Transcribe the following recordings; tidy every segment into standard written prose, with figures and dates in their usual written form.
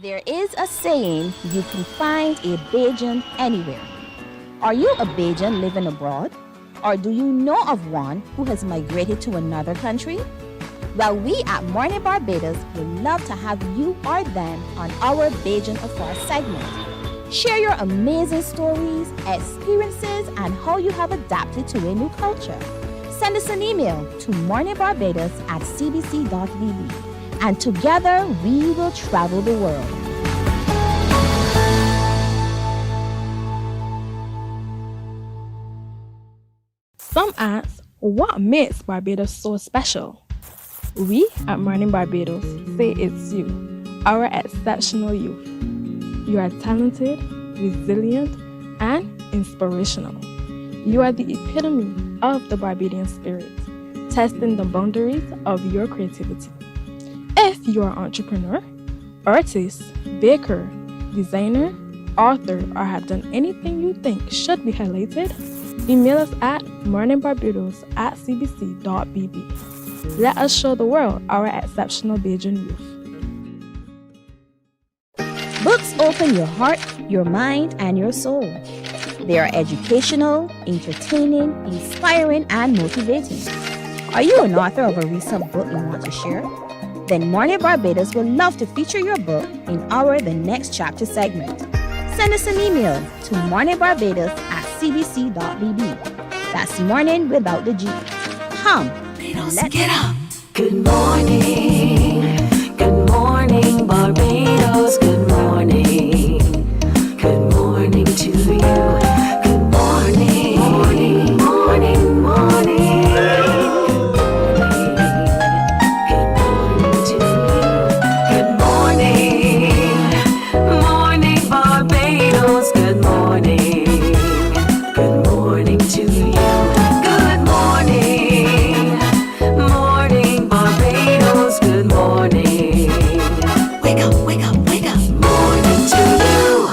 There is a saying, you can find a Bajan anywhere. Are you a Bajan living abroad? Or do you know of one who has migrated to another country? Well, we at Mornin Barbados would love to have you or them on our Bajan Afar segment. Share your amazing stories, experiences, and how you have adapted to a new culture. Send us an email to morninbarbados@cbc.bb, and together we will travel the world. Some ask, what makes Barbados so special? We at Mornin Barbados say it's you, our exceptional youth. You are talented, resilient, and inspirational. You are the epitome of the Barbadian spirit, testing the boundaries of your creativity. If you are an entrepreneur, artist, baker, designer, author, or have done anything you think should be highlighted, email us at morninbarbados@cbc.bb. Let us show the world our exceptional Bajan youth. Books open your heart, your mind, and your soul. They are educational, entertaining, inspiring, and motivating. Are you an author of a recent book you want to share? Then Mornin Barbados would love to feature your book in our The Next Chapter segment. Send us an email to morninbarbados@cbc.bb. That's morning without the G. Come, let's get up. Good morning. Good morning, Barbados. Good morning. Good morning to you. Good morning. Morning, morning, morning. Good morning to you. Good morning. Morning, Barbados. Good morning. Good morning to you. Good morning. Morning, Barbados. Good morning. Wake up, wake up, wake up. Morning to you.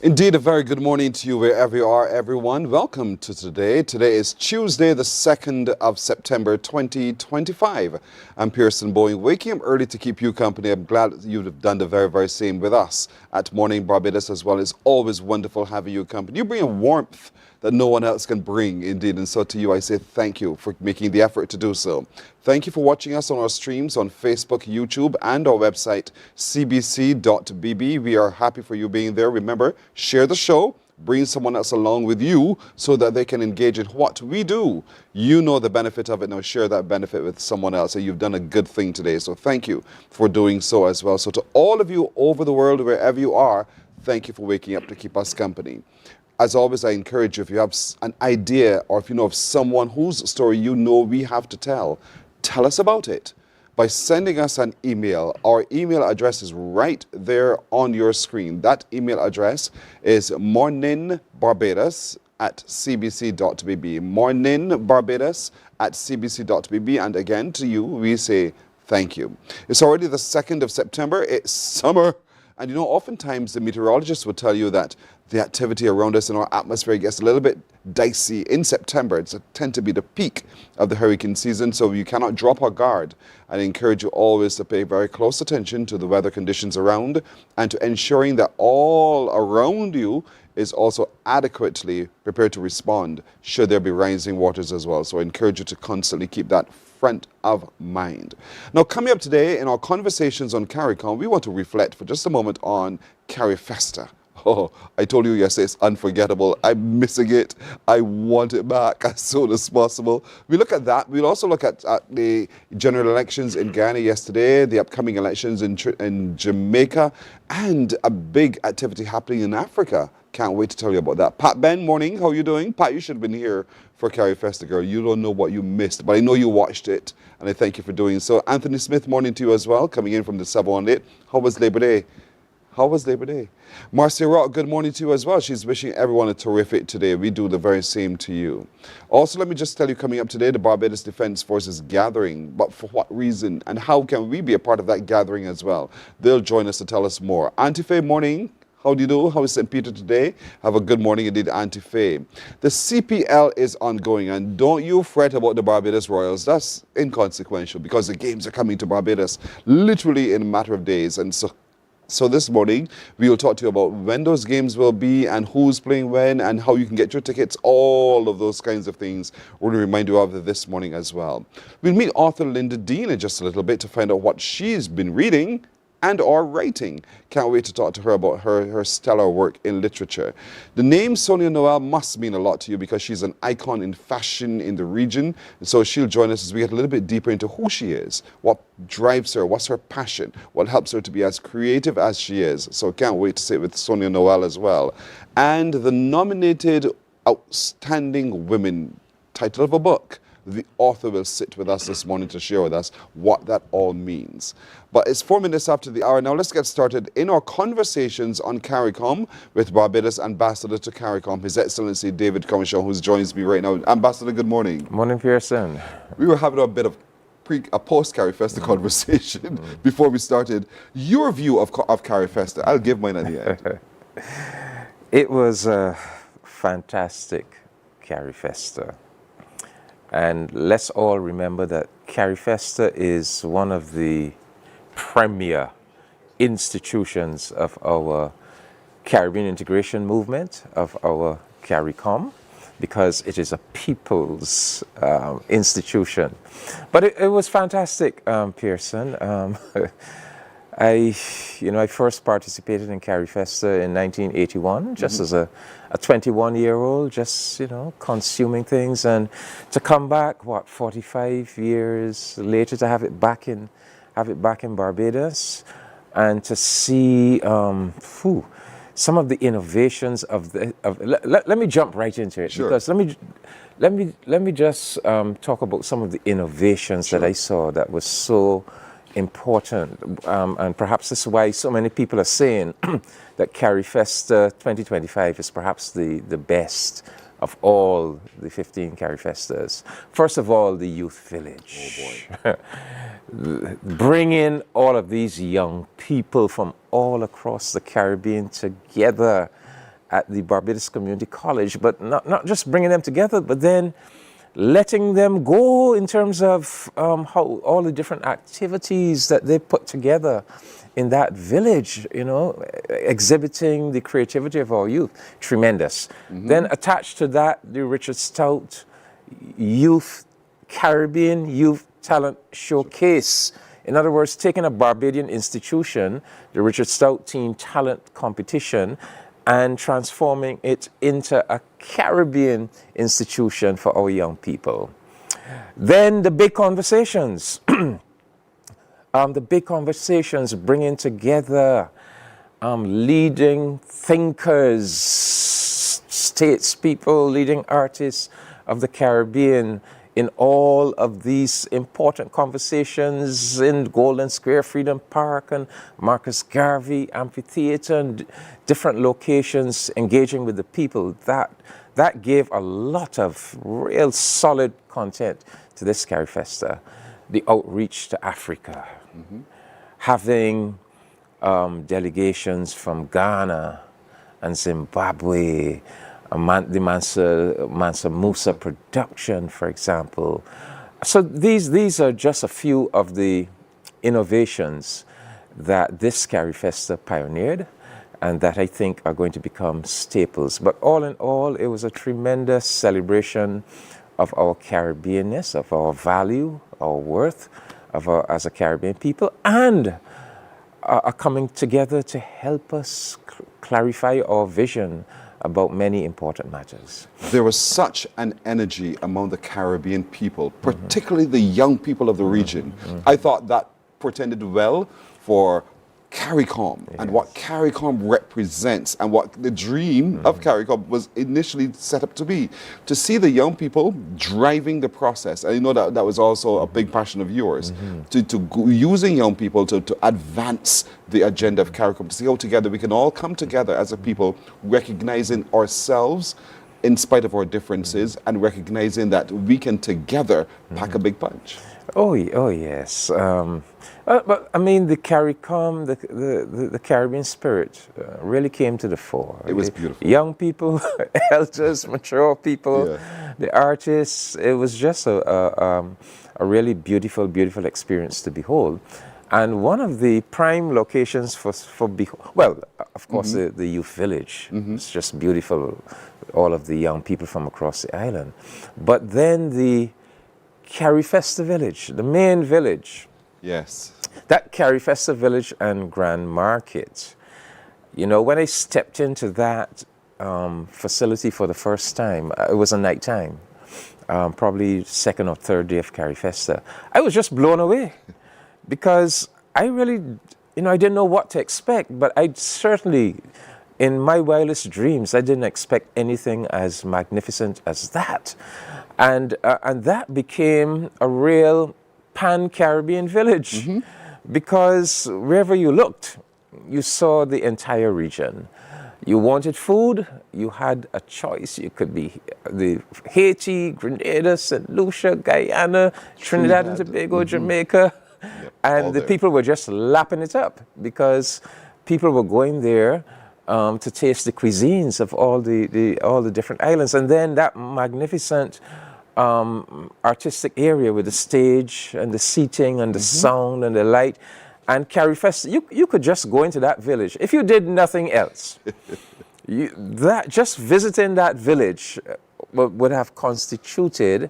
Indeed, a very good morning to you wherever you are, everyone. Welcome to today. Today is Tuesday, the 2nd of September, 2025. I'm Pearson Boeing, waking up early to keep you company. I'm glad you've done the very, very same with us at Mornin Barbados as well. It's always wonderful having you company. You bring a warmth that no one else can bring, indeed. And so to you, I say thank you for making the effort to do so. Thank you for watching us on our streams on Facebook, YouTube, and our website, cbc.bb. We are happy for you being there. Remember, share the show, bring someone else along with you so that they can engage in what we do. You know the benefit of it. Now share that benefit with someone else. And you've done a good thing today. So thank you for doing so as well. So to all of you over the world, wherever you are, thank you for waking up to keep us company. As always, I encourage you, if you have an idea or if you know of someone whose story you know we have to tell us about it by sending us an email. Our email address is right there on your screen. That email address is morninbarbados@cbc.bb. morninbarbados@cbc.bb. And again, to you, we say thank you. It's already the 2nd of September. It's summer. And you know, oftentimes the meteorologists will tell you that the activity around us in our atmosphere gets a little bit dicey in September. It's tend to be the peak of the hurricane season, so you cannot drop our guard. I encourage you always to pay very close attention to the weather conditions around and to ensuring that all around you is also adequately prepared to respond should there be rising waters as well. So I encourage you to constantly keep that front of mind. Now, coming up today in our conversations on CARICOM, we want to reflect for just a moment on Carifesta. Oh, I told you yesterday it's unforgettable. I'm missing it. I want it back as soon as possible. We look at that. We'll also look at the general elections in Ghana yesterday, the upcoming elections in Jamaica, and a big activity happening in Africa. Can't wait to tell you about that. Pat Ben, morning. How are you doing? Pat, you should have been here for Carifesta, girl. You don't know what you missed, but I know you watched it, and I thank you for doing so. Anthony Smith, morning to you as well, coming in from the 718. How was Labor Day? How was Labor Day? Marcia Rock, good morning to you as well. She's wishing everyone a terrific today. We do the very same to you. Also, let me just tell you, coming up today, the Barbados Defence Force is gathering. But for what reason? And how can we be a part of that gathering as well? They'll join us to tell us more. Auntie Faye, morning. How do you do? How is St. Peter today? Have a good morning indeed, Auntie Faye. The CPL is ongoing, and don't you fret about the Barbados Royals. That's inconsequential because the games are coming to Barbados literally in a matter of days. And so So this morning, we will talk to you about when those games will be and who's playing when and how you can get your tickets, all of those kinds of things. We're going to remind you of this morning as well. We'll meet author Linda Dean in just a little bit to find out what she's been reading and or writing. Can't wait to talk to her about her stellar work in literature. The name Sonia Noel must mean a lot to you because she's an icon in fashion in the region. And so she'll join us as we get a little bit deeper into who she is, what drives her, what's her passion, what helps her to be as creative as she is. So can't wait to sit with Sonia Noel as well. And the nominated Outstanding Women title of a book. The author will sit with us this morning to share with us what that all means. But it's 4 minutes after the hour. Now let's get started in our conversations on CARICOM with Barbados Ambassador to CARICOM, His Excellency David Comichon, who joins me right now. Ambassador, good morning. Morning, Pearson. We were having a bit of a post-Carifesta conversation before we started. Your view of Carifesta, I'll give mine at the end. It was a fantastic Carifesta. And let's all remember that Carifesta is one of the premier institutions of our Caribbean integration movement, of our CARICOM, because it is a people's institution. But it was fantastic, Pearson. I first participated in Carifesta in 1981, just as a 21-year-old, just, consuming things. And to come back, 45 years later, to have it back in Barbados, and to see some of the innovations let me jump right into it. Sure. Because let me just talk about some of the innovations that I saw that was so important, and perhaps this is why so many people are saying that Carifesta 2025 is perhaps the best of all the 15 Carifestas. First of all, the youth village. Oh boy. Bringing all of these young people from all across the Caribbean together at the Barbados Community College, but not just bringing them together, but then letting them go in terms of how all the different activities that they put together in that village, exhibiting the creativity of our youth. Tremendous. Mm-hmm. Then attached to that, the Richard Stout Caribbean Youth Talent Showcase. In other words, taking a Barbadian institution, the Richard Stout Teen Talent Competition, and transforming it into a Caribbean institution for our young people. Then the big conversations. The big conversations bringing together leading thinkers, statespeople, leading artists of the Caribbean in all of these important conversations in Golden Square, Freedom Park, and Marcus Garvey Amphitheater, and different locations engaging with the people. That gave a lot of real solid content to this Carifesta. The outreach to Africa, having delegations from Ghana and Zimbabwe, the Mansa Musa production, for example. So these are just a few of the innovations that this Carifesta pioneered and that I think are going to become staples. But all in all, it was a tremendous celebration of our Caribbeanness, of our value, our worth as a Caribbean people, and are coming together to help us clarify our vision about many important matters. There was such an energy among the Caribbean people, particularly the young people of the region. I thought that portended well for CARICOM and what CARICOM represents and what the dream of CARICOM was initially set up to be. To see the young people driving the process, and that was also a big passion of yours, using young people to advance the agenda of CARICOM, to see how together we can all come together as a people, recognizing ourselves in spite of our differences and recognizing that we can together pack a big punch. Oh yes. But I mean, the CARICOM, the Caribbean spirit really came to the fore. It was beautiful. Young people, elders, mature people, the artists. It was just a really beautiful experience to behold. And one of the prime locations well, of course, the youth village. It's just beautiful, all of the young people from across the island. But then the Carifesta village, the main village. Yes. That Carifesta village and Grand Market. You know, when I stepped into that facility for the first time, it was a night time, probably second or third day of Carifesta. I was just blown away because I really, I didn't know what to expect, but I certainly, in my wildest dreams, I didn't expect anything as magnificent as that. And that became a real pan-Caribbean village because wherever you looked, you saw the entire region. You wanted food, you had a choice. You could be the Haiti, Grenada, St. Lucia, Guyana, Trinidad and Tobago, Jamaica. And the people were just lapping it up because people were going there to taste the cuisines of all the different islands. And then that magnificent artistic area with the stage and the seating and the sound and the light. And Carifesta, you could just go into that village if you did nothing else. Just visiting that village would have constituted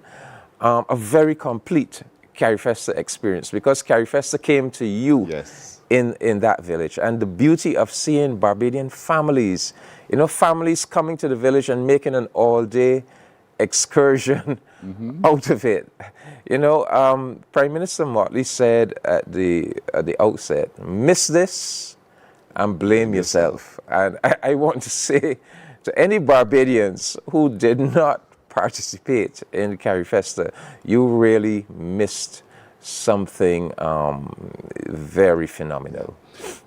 a very complete Carifesta experience because Carifesta came to you in that village. And the beauty of seeing Barbadian families, families coming to the village and making an all-day excursion out of it. Prime Minister Motley said at the outset, miss this and blame yourself. And I want to say to any Barbadians who did not participate in Carifesta, you really missed something very phenomenal.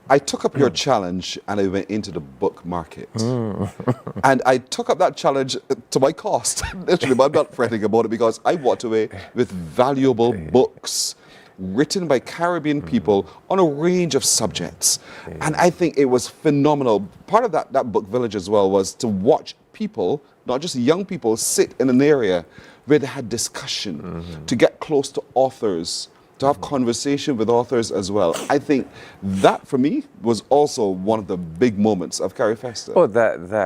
I took up your challenge and I went into the book market. And I took up that challenge to my cost. Literally, I'm not fretting about it because I walked away with valuable books written by Caribbean people on a range of subjects. And I think it was phenomenal. Part of that book village as well was to watch people, not just young people, sit in an area where they had discussion, to get close to authors, to have conversation with authors as well. I think that, for me, was also one of the big moments of Carifesta. Oh,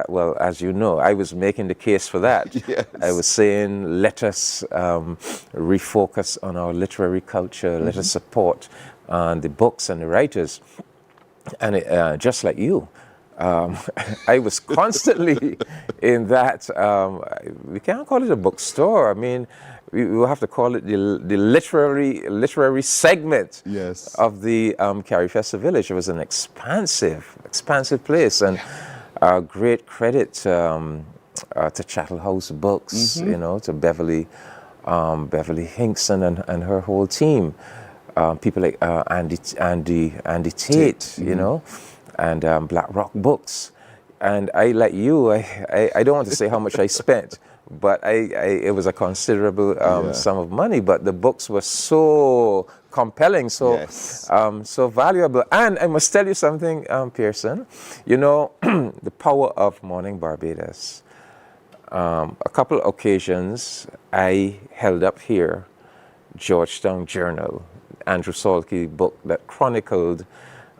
well, as you know, I was making the case for that. Yes. I was saying, let us refocus on our literary culture, let us support the books and the writers. And just like you, I was constantly in that, we can't call it a bookstore. I mean, we will have to call it the literary segment of the Carifesta village. It was an expansive place, and great credit to Chattel House Books, to Beverly Hinkson and her whole team. People like Andy Tate, and Black Rock Books. And I, like you, I don't want to say how much I spent, but it was a considerable sum of money. But the books were so compelling, so valuable. And I must tell you something, Pearson. The power of Mornin Barbados. A couple of occasions I held up here Georgetown Journal, Andrew Salke book that chronicled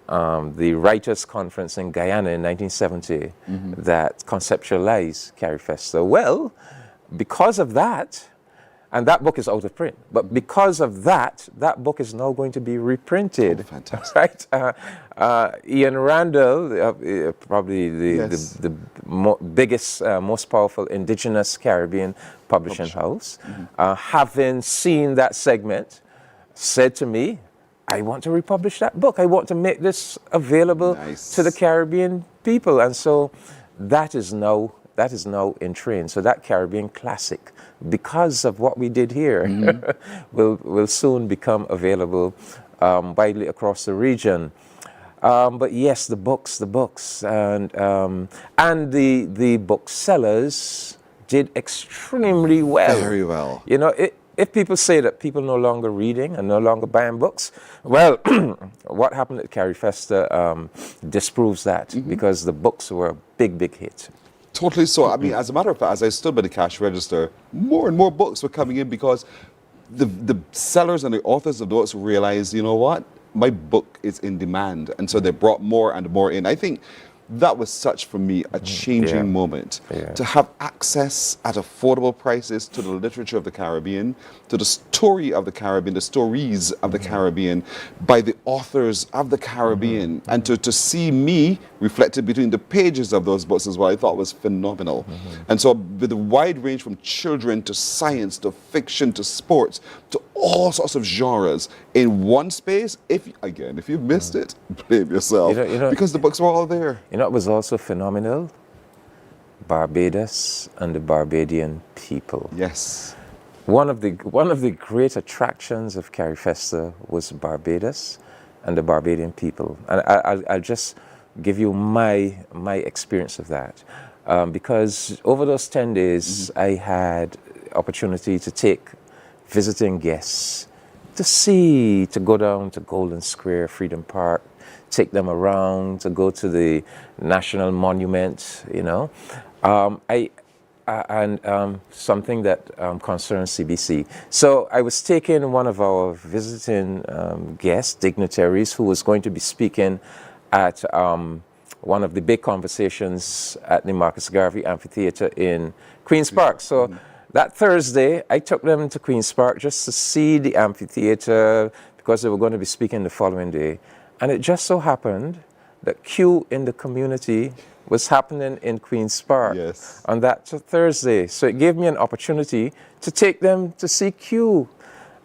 the Writers' Conference in Guyana in 1970 that conceptualized Carifesta. Well, because of that, and that book is out of print, but because of that book is now going to be reprinted. Oh, fantastic. Right? Ian Randall, probably the biggest, most powerful indigenous Caribbean publishing house, having seen that segment, said to me, I want to republish that book. I want to make this available to the Caribbean people. And so that is now in train. So that Caribbean classic, because of what we did here, will soon become available widely across the region. But yes, the books, and the booksellers did extremely well. Very well. If people say that people no longer reading and no longer buying books, well, what happened at Carifesta disproves that because the books were a big hit. Totally so. I mean, as a matter of fact, as I stood by the cash register, more and more books were coming in because the sellers and the authors of those realized, you know what? my book is in demand. And so they brought more and more in. I think that was such, for me, a changing moment. To have access at affordable prices to the literature of the Caribbean, to the story of the Caribbean, the stories of the Caribbean, by the authors of the Caribbean, and to see me reflected between the pages of those books is what I thought was phenomenal. And so with a wide range from children to science to fiction to sports to all sorts of genres in one space, if you've missed it, blame yourself, because the books were all there. You know, it was also phenomenal. Barbados and the Barbadian people. Yes. One of the great attractions of Carifesta was Barbados and the Barbadian people. And I'll just give you my experience of that. Because over those 10 days, I had opportunity to take visiting guests to go down to Golden Square, Freedom Park, take them around, to go to the National Monument, something that concerns CBC. So I was taking one of our visiting guests, dignitaries, who was going to be speaking at one of the big conversations at the Marcus Garvey Amphitheatre in Queen's Park. So that Thursday, I took them to Queen's Park just to see the amphitheatre because they were going to be speaking the following day. And it just so happened that Q in the community was happening in Queen's Park on that Thursday. So it gave me an opportunity to take them to see Q.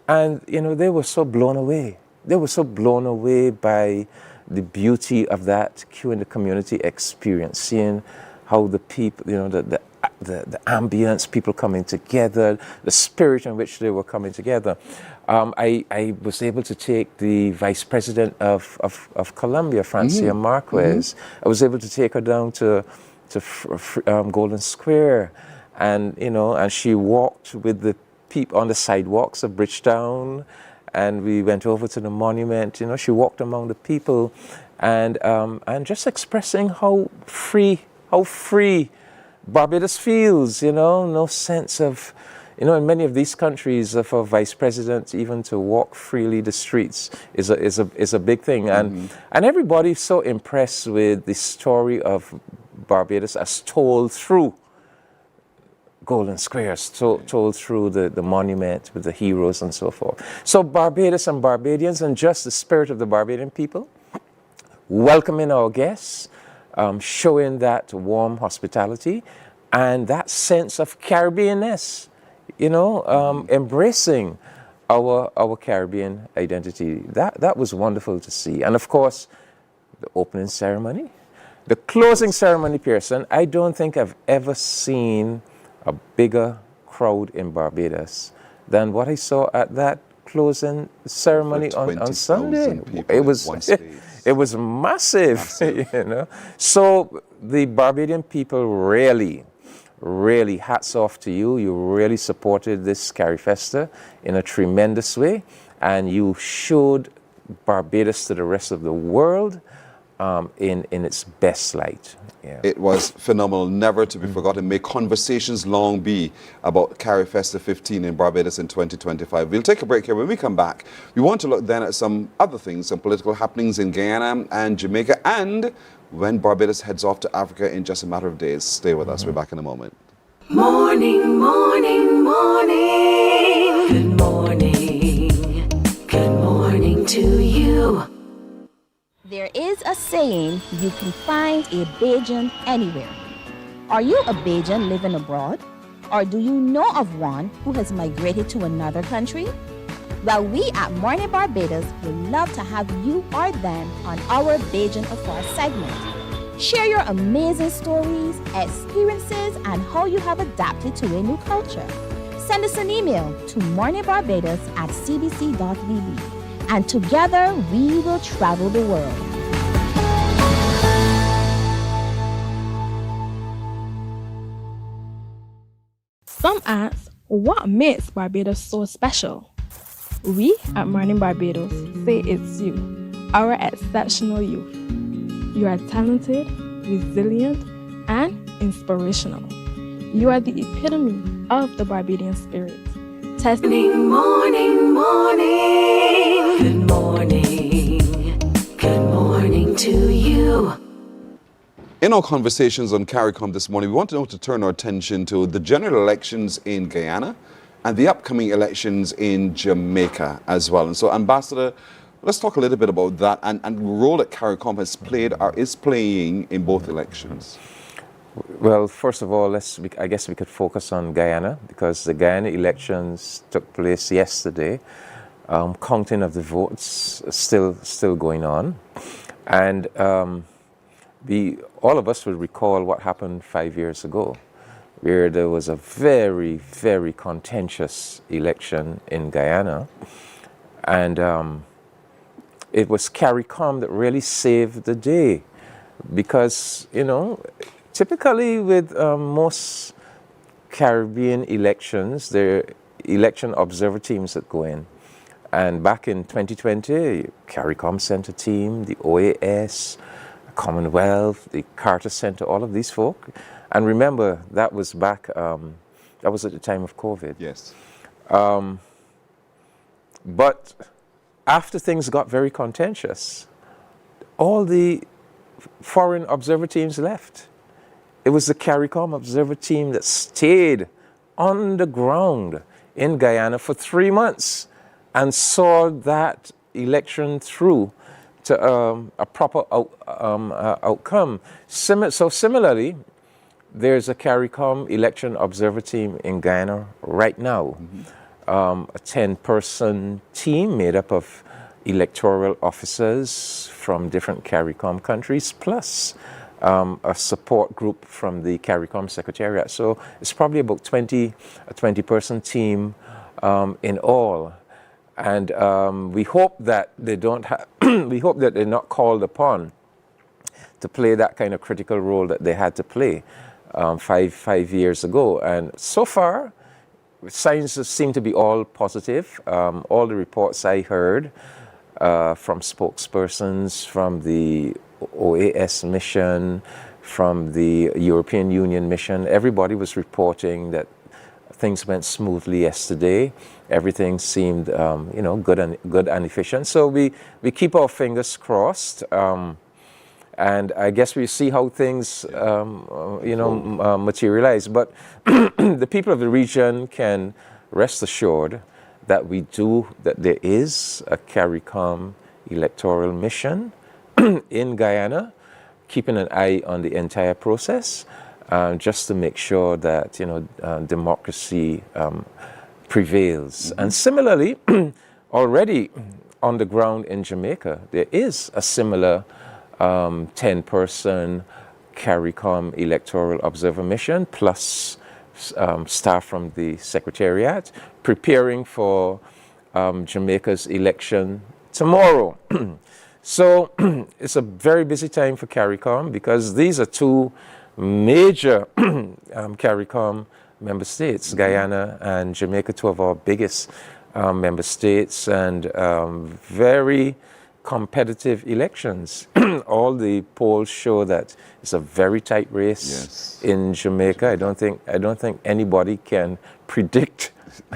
And, they were so blown away. They were so blown away by the beauty of that Q in the community experience, seeing how the people, the ambience, people coming together, the spirit in which they were coming together. I was able to take the Vice President of Colombia, Francia Marquez. I was able to take her down to Golden Square, and and she walked with the people on the sidewalks of Bridgetown, and we went over to the monument. She walked among the people, and just expressing how free Barbados feels, no sense of, in many of these countries, for vice presidents even to walk freely the streets is a big thing. And everybody's so impressed with the story of Barbados as told through Golden Squares, told through the monument with the heroes and so forth. So Barbados and Barbadians, and just the spirit of the Barbadian people, welcoming our guests, showing that warm hospitality and that sense of Caribbeanness, embracing our Caribbean identity. That was wonderful to see. And of course, the opening ceremony, the closing ceremony, Pearson. I don't think I've ever seen a bigger crowd in Barbados than what I saw at that closing ceremony on Sunday. It was massive. So the Barbadian people really hats off to you. You really supported this Carifesta in a tremendous way, and you showed Barbados to the rest of the world in its best light. It was phenomenal, never to be forgotten. May conversations long be about Carifesta 15 in Barbados in 2025. We'll take a break here. When we come back, we want to look then at some other things, some political happenings in Guyana and Jamaica, and when Barbados heads off to Africa in just a matter of days. Stay with us. We're back in a moment. Morning, morning, morning. Good morning. Good morning to you. There is a saying, you can find a Bajan anywhere. Are you a Bajan living abroad? Or do you know of one who has migrated to another country? Well, we at Mornin Barbados would love to have you or them on our Bajan Afar segment. Share your amazing stories, experiences, and how you have adapted to a new culture. Send us an email to morninbarbados@cbc.vb. And together we will travel the world. Some ask, what makes Barbados so special? We at Mornin Barbados say it's you, our exceptional youth. You are talented, resilient, and inspirational. You are the epitome of the Barbadian spirit. Morning, morning, morning. Good morning. to you. In our conversations on CARICOM this morning, we want to turn our attention to the general elections in Guyana and the upcoming elections in Jamaica as well. And so, Ambassador, let's talk a little bit about that and the role that CARICOM has played or is playing in both elections. Well, first of all, I guess we could focus on Guyana, because the Guyana elections took place yesterday. Counting of the votes is still going on. And all of us will recall what happened 5 years ago, where there was a very, very contentious election in Guyana. And it was CARICOM that really saved the day, because, typically with most Caribbean elections, there are election observer teams that go in. And back in 2020, CARICOM sent a team, the OAS, Commonwealth, the Carter Center, all of these folk. And remember, that was back, that was at the time of COVID. Yes. But after things got very contentious, all the foreign observer teams left. It was the CARICOM observer team that stayed on the ground in Guyana for 3 months and saw that election through to a proper outcome. So similarly, there's a CARICOM election observer team in Guyana right now. A 10-person team made up of electoral officers from different CARICOM countries, plus a support group from the CARICOM Secretariat. So it's probably about a 20-person team in all. And we hope that they don't we hope that they're not called upon to play that kind of critical role that they had to play five years ago. And so far, signs seem to be all positive. All the reports I heard from spokespersons from the OAS mission, from the European Union mission, everybody was reporting that things went smoothly yesterday. Everything seemed, good and efficient. So we keep our fingers crossed, and I guess we see how things, materialize. But the people of the region can rest assured that there is a CARICOM electoral mission in Guyana, keeping an eye on the entire process, just to make sure that democracy prevails. And similarly, already on the ground in Jamaica, there is a similar 10-person CARICOM electoral observer mission, plus staff from the Secretariat, preparing for Jamaica's election tomorrow. So it's a very busy time for CARICOM, because these are two major CARICOM member states, Guyana and Jamaica, two of our biggest member states, and very competitive elections. All the polls show that it's a very tight race in Jamaica. I don't think anybody can predict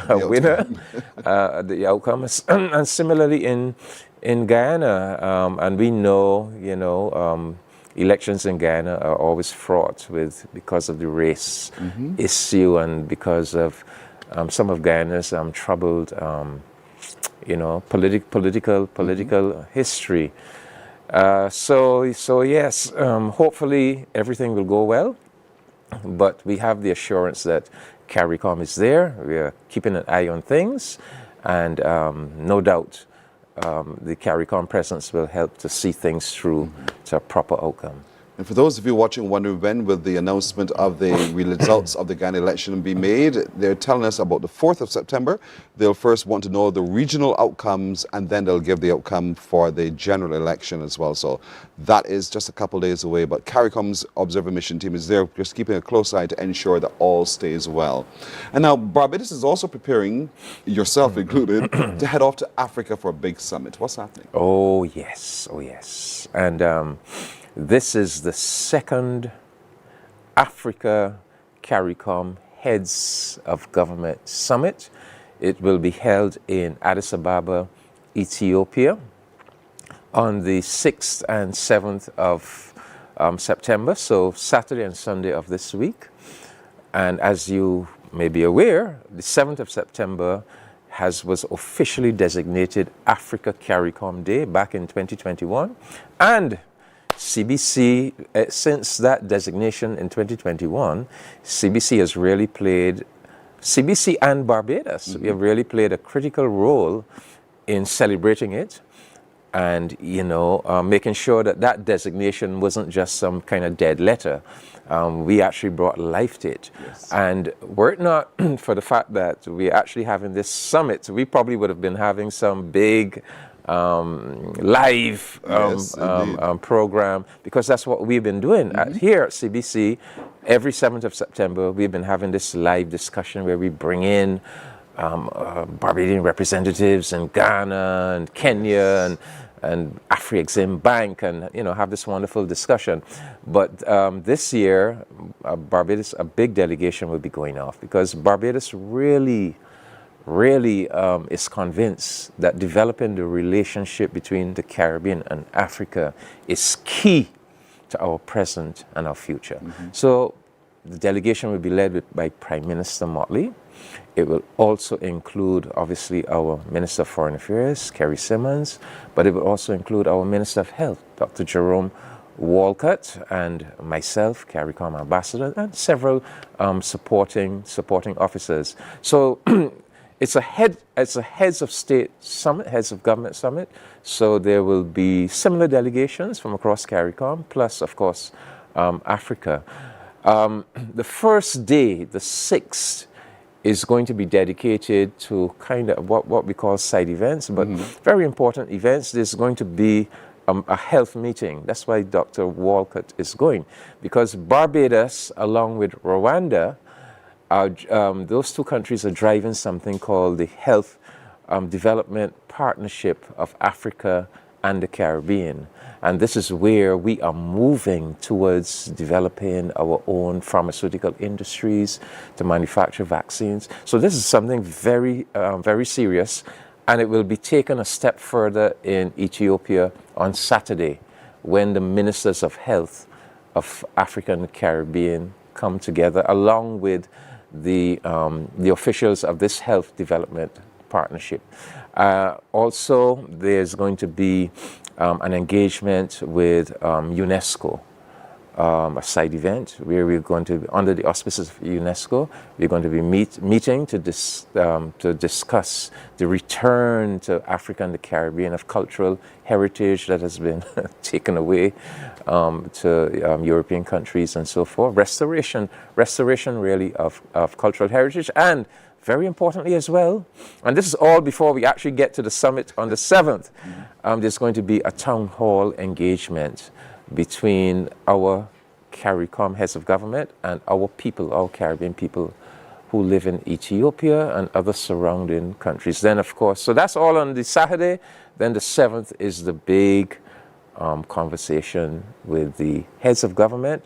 a winner, the outcome. And similarly in Guyana, and we know, elections in Guyana are always fraught because of the race issue, and because of some of Guyana's troubled, political history. So yes, hopefully everything will go well. But we have the assurance that CARICOM is there. We are keeping an eye on things, and no doubt the CARICOM presence will help to see things through to a proper outcome. And for those of you watching wondering when will the announcement of the results of the Guyana election be made, they're telling us about the 4th of September. They'll first want to know the regional outcomes, and then they'll give the outcome for the general election as well. So that is just a couple days away. But CARICOM's observer mission team is there just keeping a close eye to ensure that all stays well. And now Barbados is also preparing, yourself included, to head off to Africa for a big summit. What's happening? Oh, yes. And this is the second Africa CARICOM Heads of Government Summit. It will be held in Addis Ababa, Ethiopia, on the 6th and 7th of September, so Saturday and Sunday of this week. And as you may be aware, the 7th of September was officially designated Africa CARICOM Day back in 2021. And CBC, since that designation in 2021, CBC has really played, CBC and Barbados, we have really played a critical role in celebrating it and, making sure that that designation wasn't just some kind of dead letter. We actually brought life to it. Yes. And were it not for the fact that we're actually having this summit, we probably would have been having some big live program, because that's what we've been doing here at CBC. Every 7th of September, we've been having this live discussion where we bring in Barbadian representatives in Ghana and Kenya and Afri-Exim Bank, and have this wonderful discussion. But this year, Barbados, a big delegation will be going off, because Barbados really is convinced that developing the relationship between the Caribbean and Africa is key to our present and our future. So the delegation will be led by Prime Minister Motley. It will also include, obviously, our Minister of Foreign Affairs, Kerry Simmons, but it will also include our Minister of Health, Dr. Jerome Walcott, and myself, CARICOM Ambassador, and several supporting officers. So it's a heads of state summit, heads of government summit. So there will be similar delegations from across CARICOM, plus, of course, Africa. The first day, the 6th, is going to be dedicated to kind of what we call side events, but very important events. There's going to be a health meeting. That's why Dr. Walcott is going, because Barbados, along with Rwanda, those two countries are driving something called the Health Development Partnership of Africa and the Caribbean. And this is where we are moving towards developing our own pharmaceutical industries to manufacture vaccines. So this is something very, very serious, and it will be taken a step further in Ethiopia on Saturday, when the ministers of health of Africa and the Caribbean come together, along with the officials of this health development partnership. Also, there's going to be an engagement with UNESCO, a side event where we're going to, under the auspices of UNESCO, we're going to be meeting to discuss the return to Africa and the Caribbean of cultural heritage that has been taken away to European countries and so forth. Restoration really of cultural heritage, and very importantly as well, and this is all before we actually get to the summit on the 7th, there's going to be a town hall engagement between our CARICOM heads of government and our people, our Caribbean people who live in Ethiopia and other surrounding countries. Then, of course, so that's all on the Saturday. Then the 7th is the big conversation with the heads of government.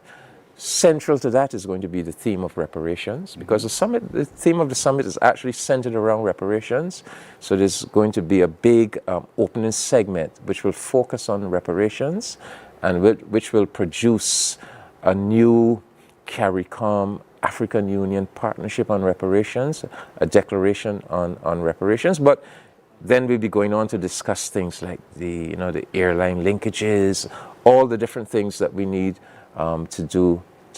Central to that is going to be the theme of reparations, because the theme of the summit is actually centered around reparations. So there's going to be a big opening segment which will focus on reparations, and which will produce a new CARICOM African Union partnership on reparations, a declaration on reparations. But then we'll be going on to discuss things like the airline linkages, all the different things that we need to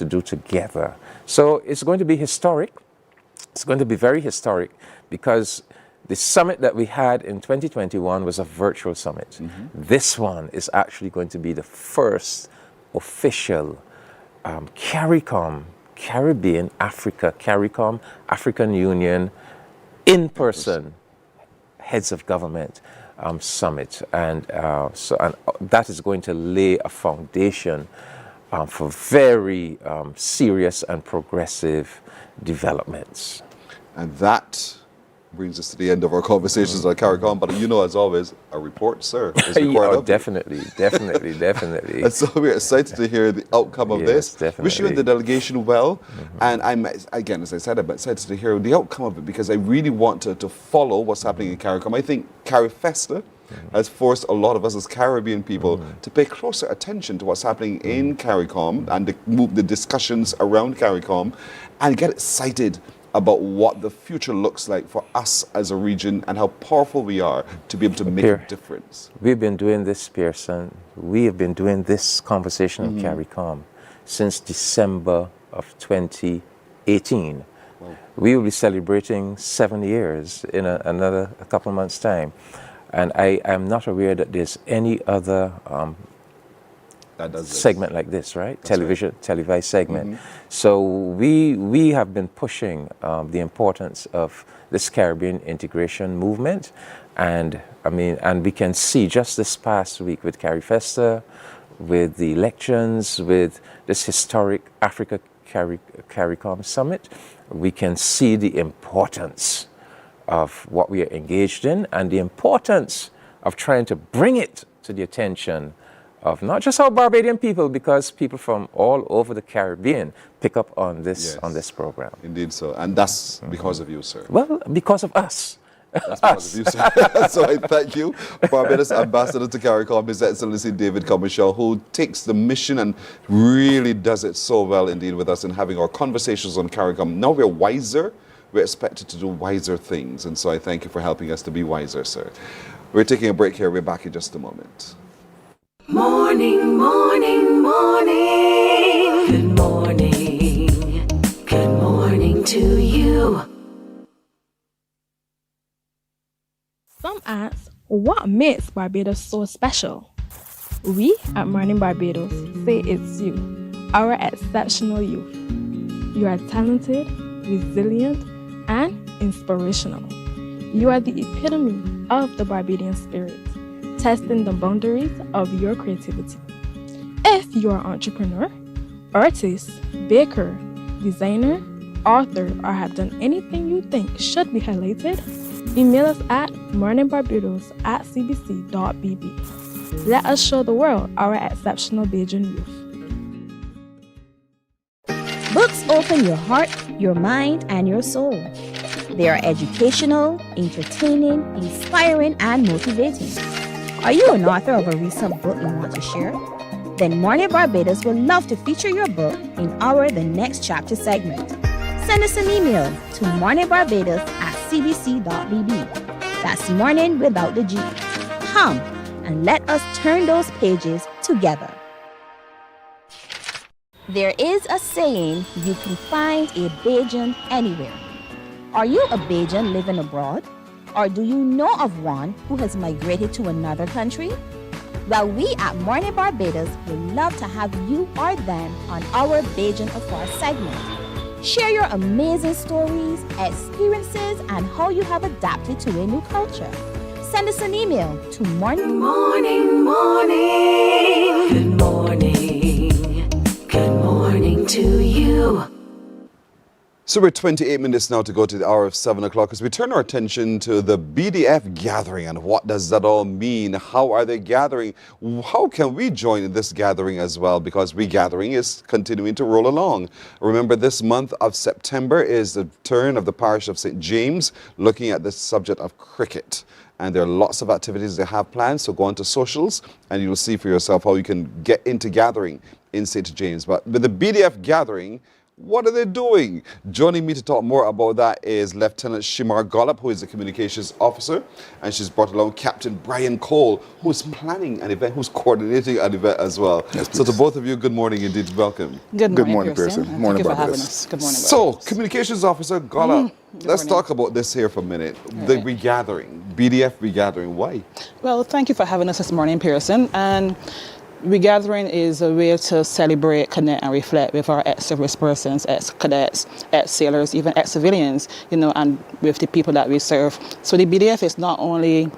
do together. So it's going to be historic. It's going to be very historic, because the summit that we had in 2021 was a virtual summit. This one is actually going to be the first official CARICOM, Caribbean, Africa, CARICOM, African Union, in-person heads of government summit. And that is going to lay a foundation for very serious and progressive developments. And that brings us to the end of our conversations on CARICOM. But as always, a report, sir, is required. Oh, definitely. And so we're excited to hear the outcome of this. Definitely. Wish you and the delegation well. And I'm, again, as I said, I'm excited to hear the outcome of it, because I really want to follow what's happening in CARICOM. I think Carifesta has forced a lot of us as Caribbean people to pay closer attention to what's happening in CARICOM and the discussions around CARICOM and get excited about what the future looks like for us as a region and how powerful we are to be able to make a difference. We've been doing this, Pearson. We have been doing this conversation on CARICOM since December of 2018. Wow. We will be celebrating 7 years in a couple of months' time. And I am not aware that there's any other segment like this, right? Televised segment. So we have been pushing the importance of this Caribbean integration movement, and we can see just this past week with Carifesta, with the elections, with this historic Africa CARICOM summit, we can see the importance of what we are engaged in and the importance of trying to bring it to the attention of not just our Barbadian people, because people from all over the Caribbean pick up on this program. Indeed so. And that's because of you, sir. Well, because of us. That's because of you, sir. So I thank you, Barbados Ambassador to CARICOM, His Excellency David Comishaw, who takes the mission and really does it so well indeed with us in having our conversations on CARICOM. Now we're wiser. We're expected to do wiser things. And so I thank you for helping us to be wiser, sir. We're taking a break here. We're back in just a moment. Morning, morning, morning. Good morning. Good morning to you. Some ask, what makes Barbados so special? We at Mornin Barbados say it's you, our exceptional youth. You are talented, resilient, and inspirational. You are the epitome of the Barbadian spirit, testing the boundaries of your creativity. If you are an entrepreneur, artist, baker, designer, author, or have done anything you think should be highlighted, email us at morninbarbados@cbc.bb. Let us show the world our exceptional Bajan youth. Books open your heart, your mind, and your soul. They are educational, entertaining, inspiring, and motivating. Are you an author of a recent book you want to share? Then Mornin Barbados would love to feature your book in our The Next Chapter segment. Send us an email to morninbarbados@cbc.bb. That's morning without the G. Come and let us turn those pages together. There is a saying, you can find a Bajan anywhere. Are you a Bajan living abroad? Or do you know of one who has migrated to another country? Well, we at Mornin Barbados would love to have you or them on our Bajan Afar segment. Share your amazing stories, experiences, and how you have adapted to a new culture. Send us an email to morning. Morning, morning. Good morning. Good morning to you. So we're 28 minutes now to go to the hour of 7 o'clock as we turn our attention to the BDF gathering and what does that all mean? How are they gathering? How can we join in this gathering as well? Because gathering is continuing to roll along. Remember, this month of September is the turn of the parish of St. James looking at the subject of cricket. And there are lots of activities they have planned, so go on to socials and you'll see for yourself how you can get into gathering in St. James. But with the BDF gathering, what are they doing? Joining me to talk more about that is Lieutenant Shimar Gollop, who is the communications officer, and she's brought along Captain Brian Cole, who's planning an event, who's coordinating an event as well. Yes, so to both of you, good morning indeed, welcome. Good morning, Pearson. Morning, Thank you for having Barbados. us. Good morning, So, Barbados. communications officer Gollop, let's talk about this here for a minute. The right. regathering, BDF regathering, why? Well, thank you for having us this morning, Pearson. And regathering is a way to celebrate, connect, and reflect with our ex-service persons, ex-cadets, ex-sailors, even ex-civilians, and with the people that we serve. So the BDF is not only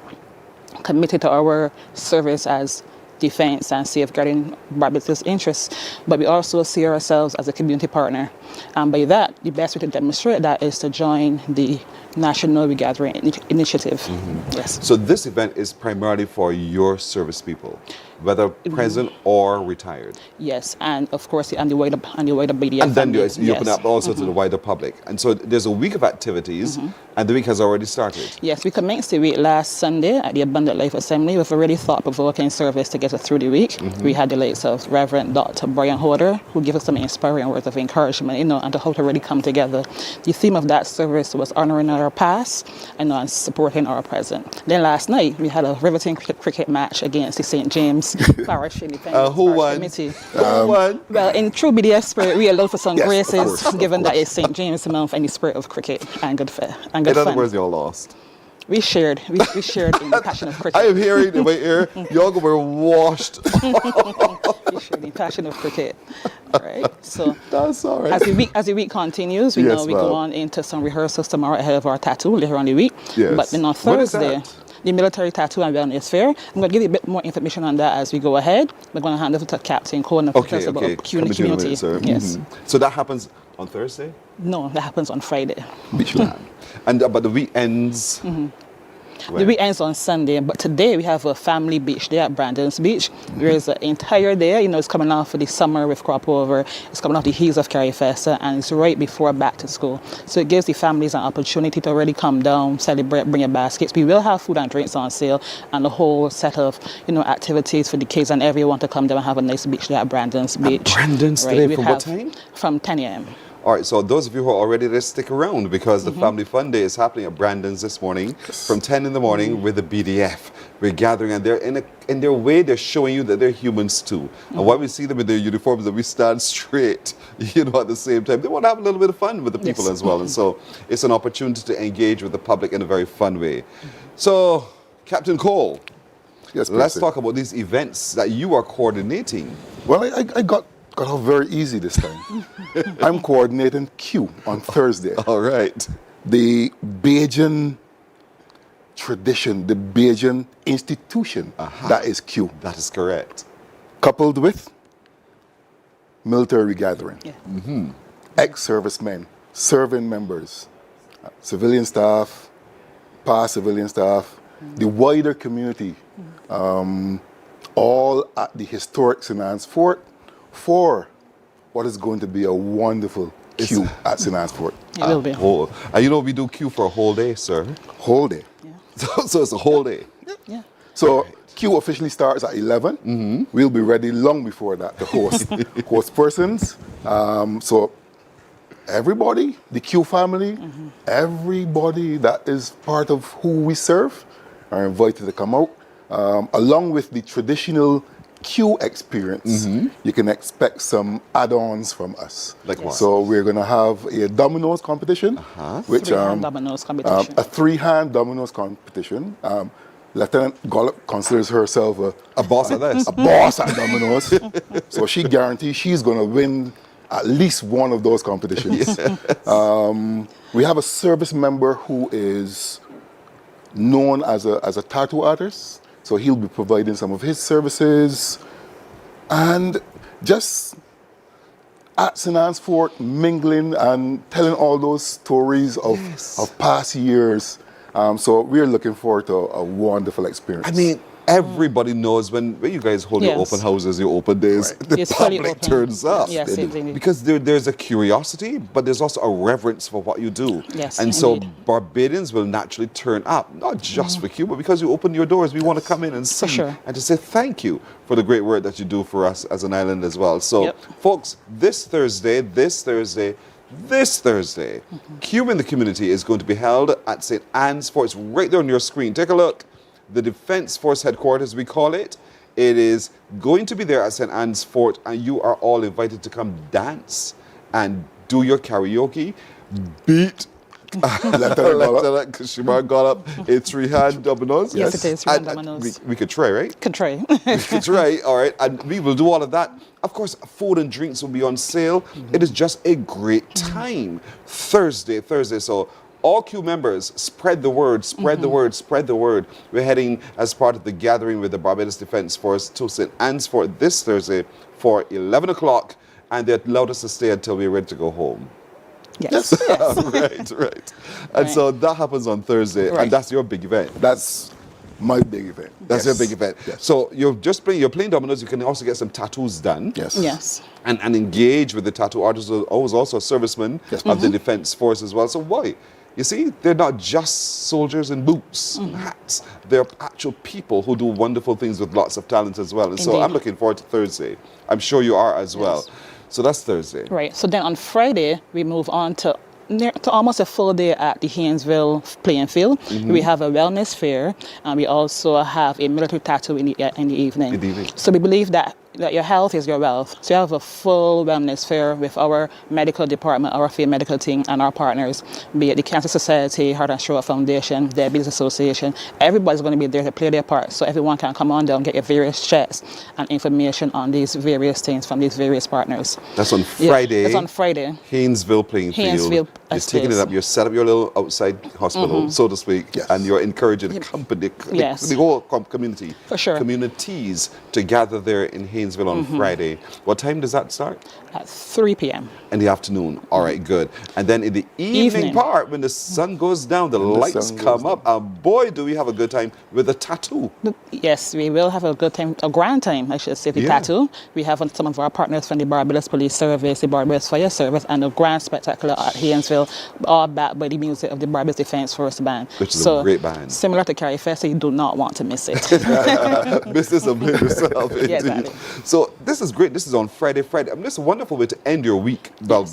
committed to our service as defense and safeguarding Barbados' interests, but we also see ourselves as a community partner. And by that, the best way to demonstrate that is to join the National Regathering Initiative. Mm-hmm. Yes. So this event is primarily for your service people? whether present or retired. Yes, and of course, and the wider BDF. And then family. you open up also to the wider public. And so there's a week of activities, and the week has already started. Yes, we commenced the week last Sunday at the Abundant Life Assembly with a really thought-provoking service to get us through the week. We had the likes of Reverend Dr. Brian Hodder, who gave us some inspiring words of encouragement, and to how to really come together. The theme of that service was honoring our past and supporting our present. Then last night, we had a riveting cricket match against the St. James Parish Independence Who Parish won? Committee. Who won? Well, in true BDF spirit, we allowed for some Yes, of graces, course, given that it's St. James month and the spirit of cricket and good fun. In other words, you all lost. We shared in the passion of cricket. I am hearing in my ear, y'all were washed. We shared in the passion of cricket. All right. So That's all right. as the week continues, we Yes, know we go ma'am. on into some rehearsals tomorrow ahead of our tattoo later on in the week. Yes. But then on What is Thursday, that? the Military Tattoo and Wellness Fair. I'm going to give you a bit more information on that as we go ahead. We're going to hand over to Captain Cohen to tell us about Q in the Coming to you in a community. minute, sir. Yes. So that happens on Thursday? No, that happens on Friday. Beachland. And but the week ends. The week ends on Sunday, but today we have a family beach day at Brandon's Beach. There is an entire day, it's coming off for the summer with crop over. It's coming off the heels of Carifesta, and it's right before back to school. So it gives the families an opportunity to really come down, celebrate, bring your baskets. We will have food and drinks on sale and a whole set of, activities for the kids and everyone to come down and have a nice beach day at Brandon's Beach. Brandon's Right, today, we from what have time? From 10 a.m. All right, so those of you who are already there, stick around because the Family Fun Day is happening at Brandon's this morning from 10 in the morning with the BDF. We're gathering, and they're in their way, they're showing you that they're humans too. And while we see them in their uniforms, that we stand straight, at the same time, they want to have a little bit of fun with the people as well. And so it's an opportunity to engage with the public in a very fun way. So, Captain Cole, Yes, let's Percy. talk about these events that you are coordinating. Well, I got off very easy this time. I'm coordinating Q on Thursday. All right. The Bajan tradition, the Bajan institution, that is Q. That is correct. Coupled with military gathering. Yeah. Ex-servicemen, serving members, civilian staff, past civilian staff, the wider community, all at the historic St. Anne's Fort for what is going to be a wonderful Q at St. Anne's Fort. It will be. And we do queue for a whole day, sir. Whole day. So it's a whole day. Yeah. So Q officially starts at 11. We'll be ready long before that to host persons. So everybody, the Q family, everybody that is part of who we serve are invited to come out. Along with the traditional Q experience, you can expect some add-ons from us. Like what? So we're going to have a dominoes competition, which Three-hand dominoes competition. a three-hand dominoes competition. Lieutenant Gollop considers herself A boss at this. a boss at dominoes, so she guarantees she's going to win at least one of those competitions. We have a service member who is known as a tattoo artist, so he'll be providing some of his services, and just at St. Anne's Fort, mingling and telling all those stories of past years. So we're looking forward to a wonderful experience. I mean, everybody knows when you guys hold your Yes. open houses, your open days, the It's fully public open. turns up. Yes, indeed. Because there's a curiosity, but there's also a reverence for what you do. Yes, and so indeed. Barbadians will naturally turn up, not just for you, but because you open your doors, we want to come in and see sure. and to say thank you for the great work that you do for us as an island as well. So, Yep. folks, this Thursday, Q in the Community is going to be held at St. Anne's Fort. It's right there on your screen. Take a look. The Defence Force Headquarters, we call it. It is going to be there at St. Anne's Fort, and you are all invited to come dance and do your karaoke, beat Lieutenant Kashimar Gollop in three-hand dominoes. Yes, it is, three-hand And dominoes. we could try, right? Could try. That's right, all right. And we will do all of that. Of course, food and drinks will be on sale. It is just a great time. Thursday. So all Q members, spread the word, spread the word. We're heading as part of the gathering with the Barbados Defence Force to St. Anne's Fort this Thursday for 11 o'clock. And they allowed us to stay until we're ready to go home. Yes. Right. And so that happens on Thursday. Right. And that's your big event. That's my big event. That's Yes. your big event. Yes. So you're playing dominoes. You can also get some tattoos done. Yes. Yes. And engage with the tattoo artist who was also a serviceman Yes. of the Defence Force as well. So why? You see, they're not just soldiers in boots and hats. They're actual people who do wonderful things with lots of talent as well. And so Indeed. I'm looking forward to Thursday. I'm sure you are as well. So that's Thursday. Right. So then on Friday, we move on to almost a full day at the Haynesville playing field. We have a wellness fair, and we also have a military tattoo in the evening. In the evening. So we believe that your health is your wealth. So you have a full wellness fair with our medical department, our field medical team, and our partners, be it the Cancer Society, Heart and Stroke Foundation, Diabetes Association. Everybody's going to be there to play their part, so everyone can come on down, get your various checks and information on these various things from these various partners. That's on Friday. Yeah, that's on Friday. Haynesville playing field. Haynesville You're taking it up. You set up your little outside hospital, so to speak, Yes. and you're encouraging the company, Yes. the whole community, For sure. communities to gather there in Haynesville on Friday. What time does that start? At 3 p.m. In the afternoon. All right, good. And then in the evening Evening. part, when the sun goes down, the When the lights sun come goes up, and boy, do we have a good time with the tattoo. Yes, we will have a good time, a grand time, I should say, the Yeah. tattoo. We have some of our partners from the Barbados Police Service, the Barbados Fire Service, and the Grand Spectacular at Haynesville, all backed by the music of the Barbados Defence Force Band. Which is a great band. Similar to Carifesta, you do not want to miss it. Business of yourself. Yeah, indeed. exactly. So this is great. This is on Friday. I mean, this is a wonderful way to end your week. Well,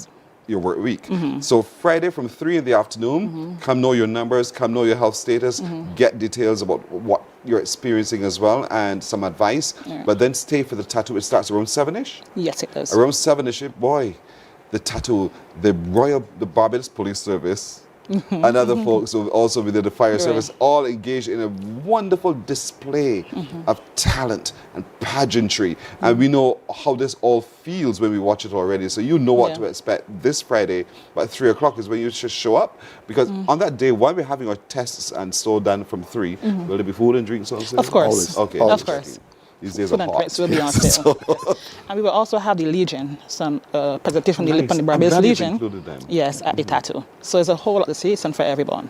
your work week. So Friday from 3 in the afternoon, come know your numbers, come know your health status, get details about what you're experiencing as well, and some advice. Yeah. But then stay for the tattoo. It starts around 7-ish. Yes, it does. Around 7-ish, boy, the tattoo, the Barbados Police Service, and other folks who also within the fire service, all engaged in a wonderful display of talent and pageantry. And we know how this all feels when we watch it already. So you know what to expect this Friday, but 3 o'clock is when you should show up. Because on that day, while we're having our tests and so done from 3, will there be food and drinks also? Of course. Always. Okay. Always. Of course. These days Food are and hot. drinks will be on sale. And we will also have the Legion, some presentation Nice. from the I'm Barbados glad you've Legion. included them. Yes, at the tattoo. So it's a whole lot to see, and for everyone.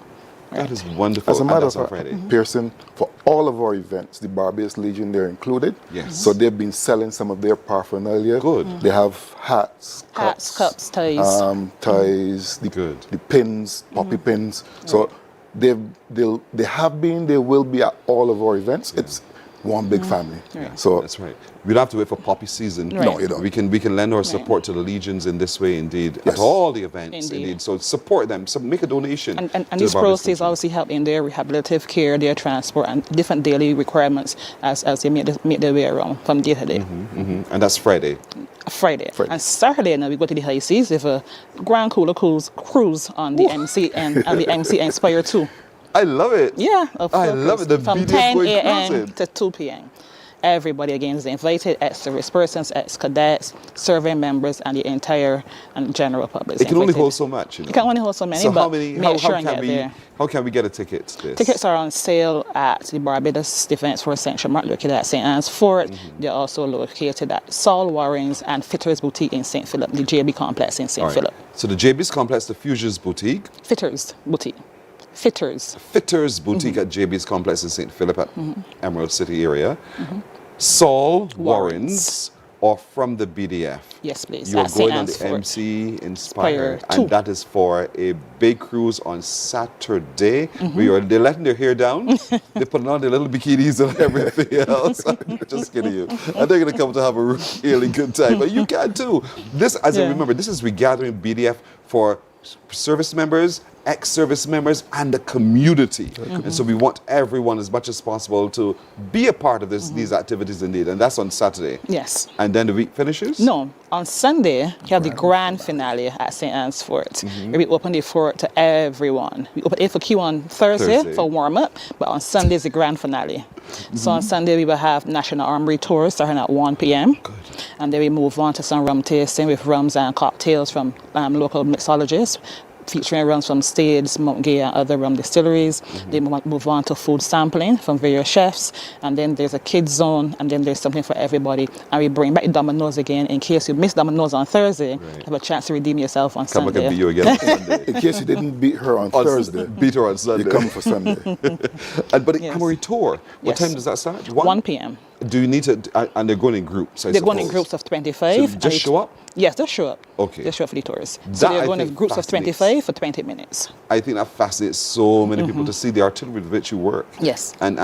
That is wonderful. As a And matter that's of on fact, Friday. Pearson, for all of our events, the Barbados Legion, they're included. Yes. So they've been selling some of their paraphernalia. Good. They have hats, Hats, cups, ties. ties, Good. the pins, poppy pins. So they will be at all of our events. It's one big family. So That's right. We don't have to wait for poppy season. Right. No, you don't. We can lend our support to the legions in this way, indeed, at Yes. all the events, Indeed. indeed. So support them. So make a donation. And to these the Barbados proceeds Legion. obviously help in their rehabilitative care, their transport, and different daily requirements as they make their way around from day to day. And that's Friday. Friday. Friday. And Saturday, now we go to the high seas with a grand cooler cruise on the MC and the MC Inspire 2. I love it. Yeah, I love it. The from BDF 10 going a.m. cruising. to 2 p.m. Everybody again is invited, ex-service persons, ex-cadets, survey members, and the entire and general public. is It can only invited. hold so much. You know? It can only hold so many, So but how many? make How, sure how and can get we? there. How can we get a ticket to this? Tickets are on sale at the Barbados Defence Force Central Mart located at St. Anne's Fort. They're also located at Saul Warren's and Fitters Boutique in St. Philip, the JB Complex in St. All right. Philip. So the JB's Complex, the Fusions Boutique, Fitters Boutique. Fitters. Fitters Boutique at JB's Complex in St. Philip at Emerald City area. Saul Warren's or from the BDF. Yes, please. You're At St. going on Anne's the Fort. MC Inspire, Inspire 2. and that is for a big cruise on Saturday. They're letting their hair down. They're putting on their little bikinis and everything else. I'm just kidding you. And they're going to come to have a really good time. But you can too. This, as I remember, this is regathering BDF for service members, ex-service members, and the community. And so we want everyone as much as possible to be a part of these activities indeed. And that's on Saturday. Yes. And then the week finishes? No, on Sunday, you have the grand finale at St. Anne's Fort. Where we open the fort to everyone. We open it for queue on Thursday for warm-up, but on Sunday is the grand finale. So on Sunday, we will have National Armory Tour starting at 1 p.m. Good. And then we move on to some rum tasting with rums and cocktails from local mixologists. featuring runs from Stades, Mount Gay, and other rum distilleries. They move on to food sampling from various chefs, and then there's a kids zone, and then there's something for everybody. And we bring back Domino's again in case you missed Domino's on Thursday. Have a chance to redeem yourself on Come Sunday. and beat you again on Sunday. In case you didn't beat her on Thursday, Beat her on Sunday. you come for Sunday. But the Camry tour, what Yes. time does that start? 1 p.m. Do you need to, and they're going in groups, I They're going in suppose. groups of 25. So and just it- show up? Yes, just show up. Okay. Just show up for the tours. That So I they're going in think groups of fascinates. 25 for 20 minutes. I think that fascinates so many people to see the artillery with which you work. Yes. And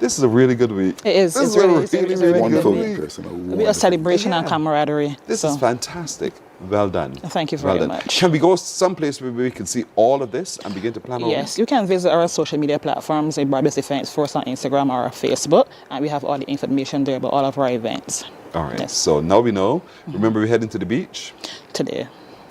this is a really good week. It is. This It's is a really- really, it's a really really good Wonderful good week. week. person. It'll be a celebration and Yeah. camaraderie. This so. is fantastic. Well done. Thank you Well very done. much. Can we go someplace where we can see all of this and begin to plan our Yes, you can visit our social media platforms, the Barbados Defence Force on Instagram or Facebook, and we have all the information there about all of our events All right. Yes. So now we know. Remember, we're heading to the beach today.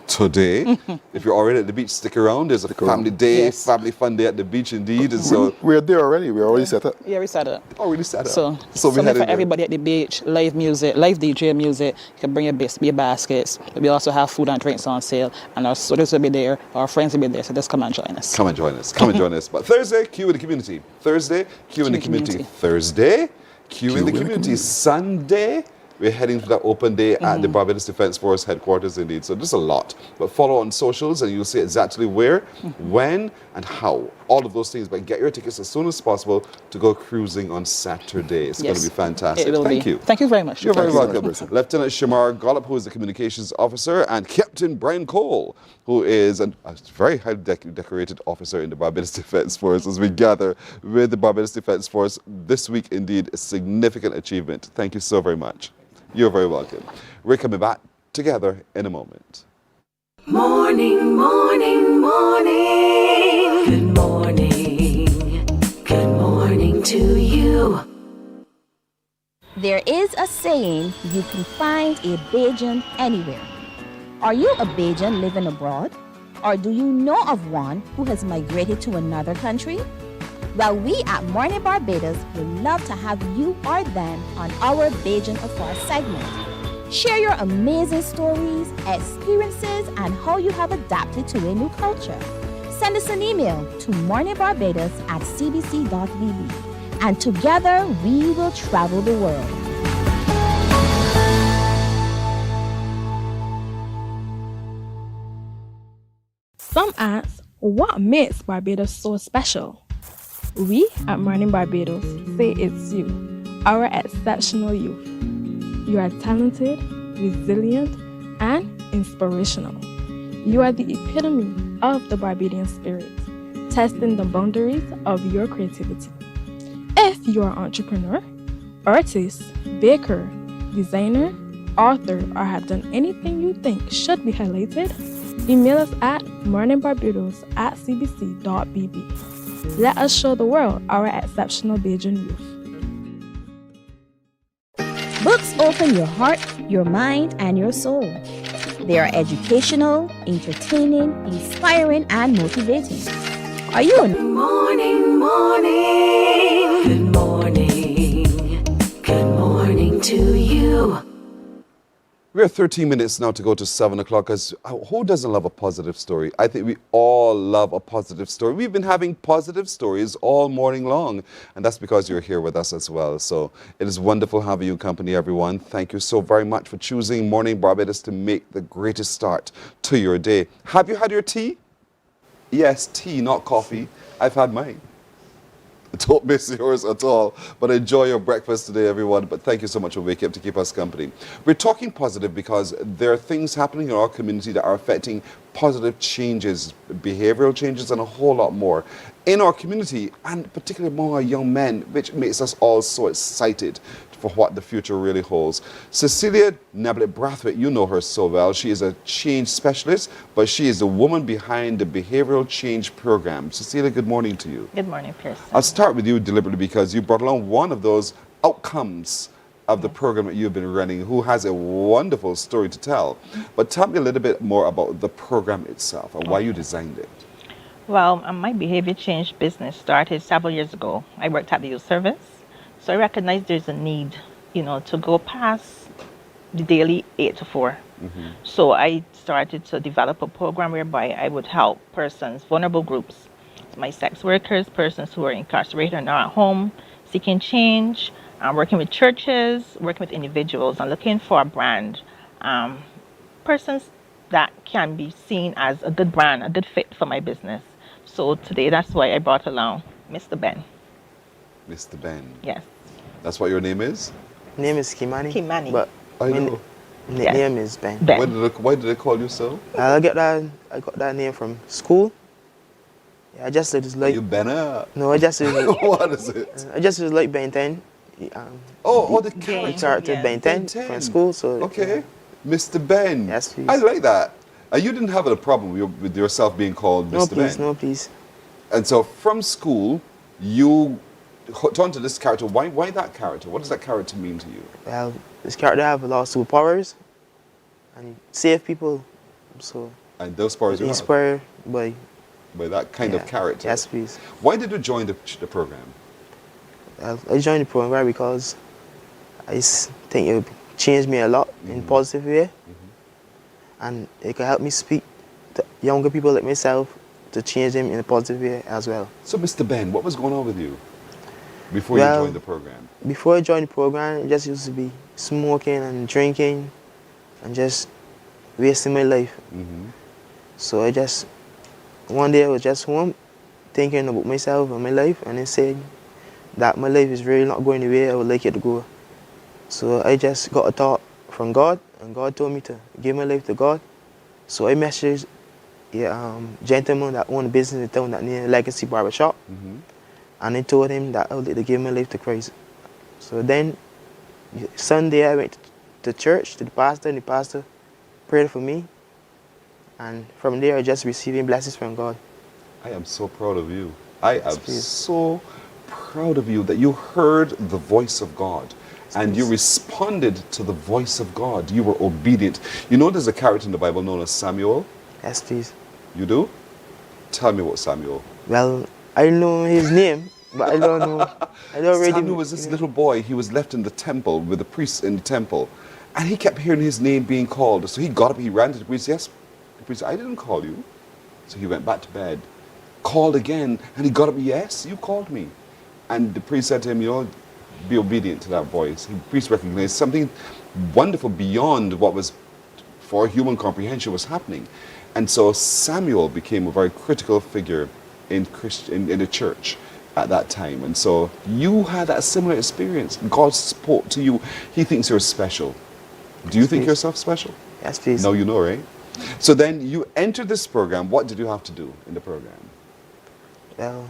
today. If you're already at the beach, stick around. There's a family day, Yes. family fun day at the beach indeed. And so, We're there already. We're already set up. Yeah, we set up. already set up. So, we something headed for there. everybody at the beach, live music, live DJ music. You can bring your baskets. We also have food and drinks on sale, and our students will be there, our friends will be there, so just come and join us. Come and join us. Come and join us. But Thursday, Q in the community. Thursday, Q in the community. Thursday, Q in the community. Sunday, we're heading to that open day at the Barbados Defence Force headquarters indeed. So there's a lot. But follow on socials and you'll see exactly where, when, and how. All of those things. But get your tickets as soon as possible to go cruising on Saturday. It's going to Yes. be fantastic. It will Thank be. you. Thank you very much. You're very Thank you very welcome. much, Bruce. Lieutenant Shamar Gollop, who is the communications officer, and Captain Brian Cole, who is a very highly decorated officer in the Barbados Defence Force, as we gather with the Barbados Defence Force this week. Indeed, a significant achievement. Thank you so very much. You're very welcome. We're coming back together in a moment. Morning, morning, morning. Good morning. Good morning to you. There is a saying, you can find a Bajan anywhere. Are you a Bajan living abroad? Or do you know of one who has migrated to another country? Well, we at Mornin Barbados would love to have you or them on our Bajan Afar segment. Share your amazing stories, experiences, and how you have adapted to a new culture. Send us an email to morninbarbados@cbc.vb, and together we will travel the world. Some ask, what makes Barbados so special? We at Mornin Barbados say it's you, our exceptional youth. You are talented, resilient, and inspirational. You are the epitome of the Barbadian spirit, testing the boundaries of your creativity. If you are an entrepreneur, artist, baker, designer, author, or have done anything you think should be highlighted, email us at morninbarbados@cbc.bb. Let us show the world our exceptional Bajan youth. Books open your heart, your mind, and your soul. They are educational, entertaining, inspiring, and motivating. Are you a Morning, morning. Good morning. Good morning to you. We're 13 minutes now to go to 7 o'clock. Who doesn't love a positive story? I think we all love a positive story. We've been having positive stories all morning long, and that's because you're here with us as well. So it is wonderful having you company, everyone. Thank you so very much for choosing Morning Barbados to make the greatest start to your day. Have you had your tea? Yes, tea, not coffee. I've had mine. Don't miss yours at all. But enjoy your breakfast today, everyone. But thank you so much for waking up to keep us company. We're talking positive because there are things happening in our community that are affecting positive changes, behavioral changes, and a whole lot more in our community, and particularly among our young men, which makes us all so excited for what the future really holds. Cecilia Neblett-Brathwaite, you know her so well. She is a change specialist, but she is the woman behind the Behavioral Change Program. Cecilia, good morning to you. Good morning, Pearson. I'll start with you deliberately because you brought along one of those outcomes of the program that you've been running, who has a wonderful story to tell. But tell me a little bit more about the program itself and why you designed it. Well, my behavior change business started several years ago. I worked at the youth service, so I recognized there's a need, to go past the daily 8 to 4 So I started to develop a program whereby I would help persons, vulnerable groups, my sex workers, persons who are incarcerated and are at home, seeking change, working with churches, working with individuals, and looking for a brand, persons that can be seen as a good brand, a good fit for my business. So today, that's why I brought along Mr. Ben. Mr. Ben. Yes. That's what your name is? Name is Kimani. Kimani. But I my know. nickname is Ben. Ben. Why did they call you so? I got that name from school. Yeah, I just was like You Ben up. no, I just was, What is it? I just was like Ben 10. The The character. character Yeah. Ben 10 from school. So Okay. Mr. Ben. Yes, please. I like that. You didn't have a problem with yourself being called no, Mr. please, Ben. no, please. And so from school, you hooked onto this character. Why that character? What does that character mean to you? Well, this character have a lot of superpowers and save people. So And those powers you have inspired by by that kind of yeah. character. Yes, please. Why did you join the program? I joined the program because I think it would change me a lot in a positive way, and it could help me speak to younger people like myself to change them in a positive way as well. So, Mr. Ben, what was going on with you before you Well, joined the program? Before I joined the program, I just used to be smoking and drinking and just wasting my life. So one day I was just home thinking about myself and my life, and I said that my life is really not going the way I would like it to go. So I just got a thought from God, and God told me to give my life to God. So I messaged a gentleman that owned a business in town that named Legacy Barbershop, and I told him that I would like to give my life to Christ. So then Sunday I went to church, to the pastor, and the pastor prayed for me. And from there I just receiving blessings from God. I am so proud of you. I am please. so proud of you that you heard the voice of God and you responded to the voice of God. You were obedient. You know there's a character in the Bible known as Samuel? Yes, please. You do? Tell me about Samuel. Well, I know his name, but I don't know. I don't really. Samuel was this little boy. He was left in the temple with the priests in the temple. And he kept hearing his name being called. So he got up, he ran to the priest. Yes, the priest said, I didn't call you. So he went back to bed, called again, and he got up, yes, you called me. And the priest said to him, be obedient to that voice. The priest recognized something wonderful beyond what was for human comprehension was happening. And so Samuel became a very critical figure in the church at that time. And so you had that similar experience. God spoke to you. He thinks you're special. Do you think yourself special? Yes, please. No, you know, right? So then you entered this program. What did you have to do in the program? Well,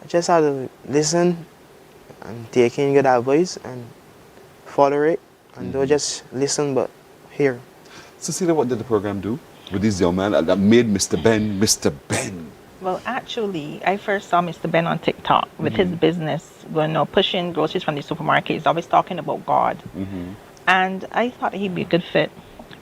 I just had to listen and take in good advice and follow it. And don't just listen, but hear. Cecilia, what did the program do with this young man that made Mr. Ben Mr. Ben? Well, actually, I first saw Mr. Ben on TikTok with his business, pushing groceries from the supermarket. He's always talking about God. And I thought he'd be a good fit,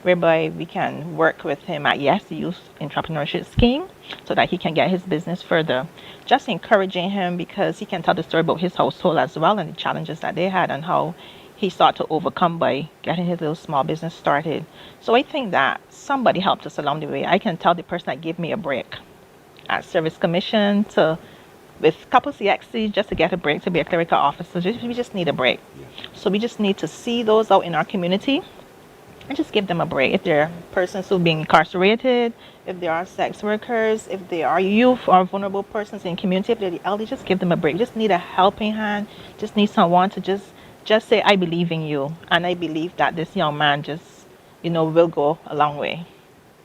whereby we can work with him at the Youth Entrepreneurship Scheme so that he can get his business further. Just encouraging him because he can tell the story about his household as well and the challenges that they had and how he sought to overcome by getting his little small business started. So I think that somebody helped us along the way. I can tell the person that gave me a break at Service Commission with a couple CXCs just to get a break to be a clerical officer. We just need a break. So we just need to see those out in our community and just give them a break. If they're persons who are being incarcerated, if they are sex workers, if they are youth or vulnerable persons in community, if they're the elderly, just give them a break. Just need a helping hand. Just need someone to just say, I believe in you. And I believe that this young man will go a long way.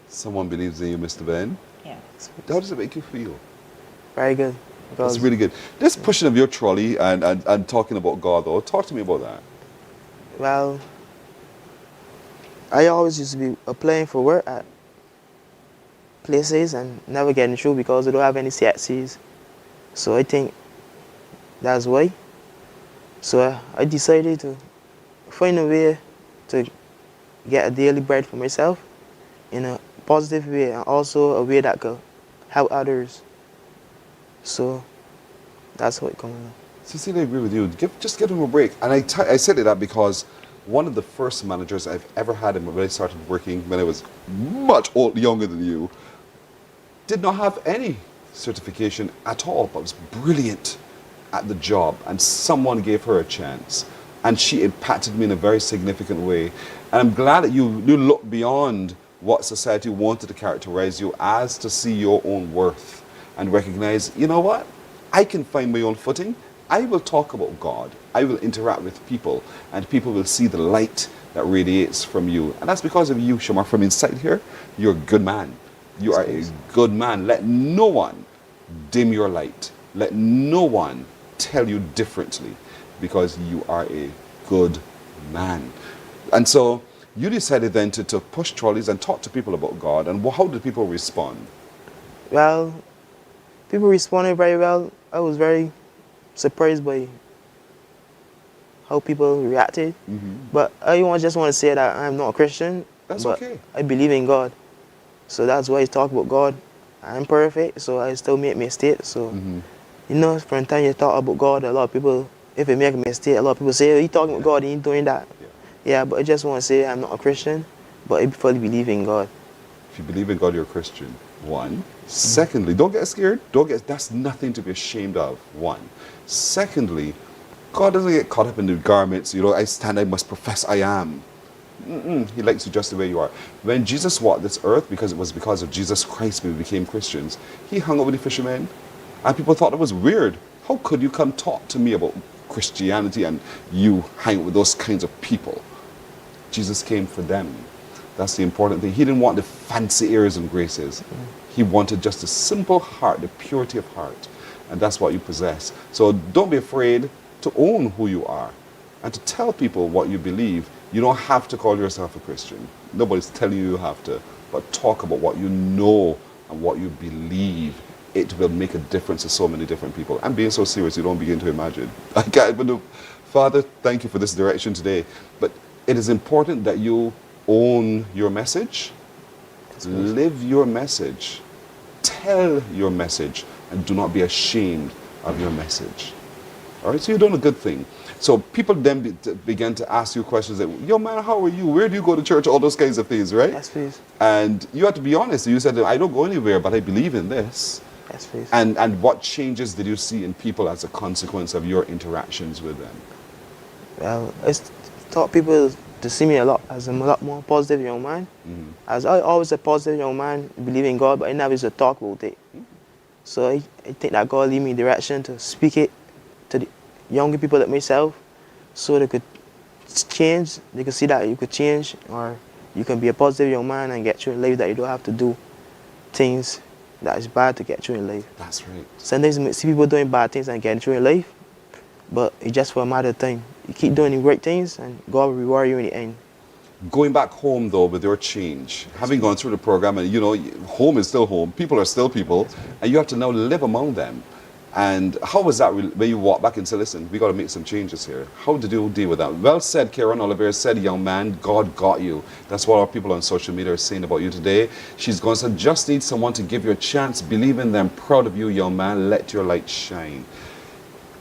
Someone believes in you, Mr. Ben. Yeah. How does it make you feel? Very good. That's really good. This pushing of your trolley and talking about God, though, talk to me about that. Well, I always used to be applying for work at places and never getting through because they don't have any CXCs. So I think that's why. So I decided to find a way to get a daily bread for myself in a positive way and also a way that could help others. So that's what it comes out. Cecilia, I agree with you. Just give him a break. And I said that because one of the first managers I've ever had when I started working when I was much younger than you. Did not have any certification at all, but was brilliant at the job, and someone gave her a chance, and she impacted me in a very significant way. And I'm glad that you look beyond what society wanted to characterize you as, to see your own worth and recognize, you know what, I can find my own footing. I will talk about God. I will interact with people, and people will see the light that radiates from you. And that's because of you, Shamar. From inside here, you're a good man. You are a good man. Let no one dim your light. Let no one tell you differently, because you are a good man. And so you decided then to push trolleys and talk to people about God. And how did people respond? Well, people responded very well. I was very surprised by how people reacted. But I just want to say that I'm not a Christian. That's but okay. I believe in God. So that's why I talk about God. I'm perfect, so I still make mistakes. So, you know, from the time you talk about God, a lot of people, if you make a mistake, a lot of people say, oh, you talking about God, you ain't doing that. Yeah, but I just want to say I'm not a Christian, but I fully believe in God. If you believe in God, you're a Christian. One. Secondly, don't get scared. That's nothing to be ashamed of. One. Secondly, God doesn't get caught up in the garments. You know, I stand, I must profess I am. He likes you just the way you are. When Jesus walked this earth, because it was because of Jesus Christ we became Christians, he hung out with the fishermen, and people thought it was weird. How could you come talk to me about Christianity and you hang out with those kinds of people? Jesus came for them. That's the important thing. He didn't want the fancy airs and graces. He wanted just a simple heart, the purity of heart. And that's what you possess. So don't be afraid to own who you are and to tell people what you believe. You don't have to call yourself a Christian. Nobody's telling you have to. But talk about what you know and what you believe. It will make a difference to so many different people. I'm being so serious you don't begin to imagine. I can't, but Father, thank you for this direction today. But it is important that you own your message, live your message, tell your message, and do not be ashamed of your message. All right, so you're doing a good thing. So people then began to ask you questions like, yo man, how are you? Where do you go to church? All those kinds of things, right? Yes, please. And you had to be honest. You said, I don't go anywhere, but I believe in this. Yes, please. And what changes did you see in people as a consequence of your interactions with them? Well, I taught people to see me a lot as a lot more positive young man. As I always a positive young man, believe in God, but I never used to talk about it. So I think that God lead me in direction to speak it to the younger people like myself, so they could change. They could see that you could change, or you can be a positive young man and get through in life, that you don't have to do things that is bad to get through in life. That's right. Sometimes you see people doing bad things and getting through in life, but it's just for a matter of time. You keep doing the great things and God will reward you in the end. Going back home though with your change, having gone through the program, and you know, home is still home, people are still people, and you have to now live among them. And how was that when you walk back and say, listen, we got to make some changes here? How did you deal with that? Well said, Karen Oliver said, young man, God got you. That's what our people on social media are saying about you today. She's going to say, just need someone to give you a chance. Believe in them. Proud of you, young man. Let your light shine.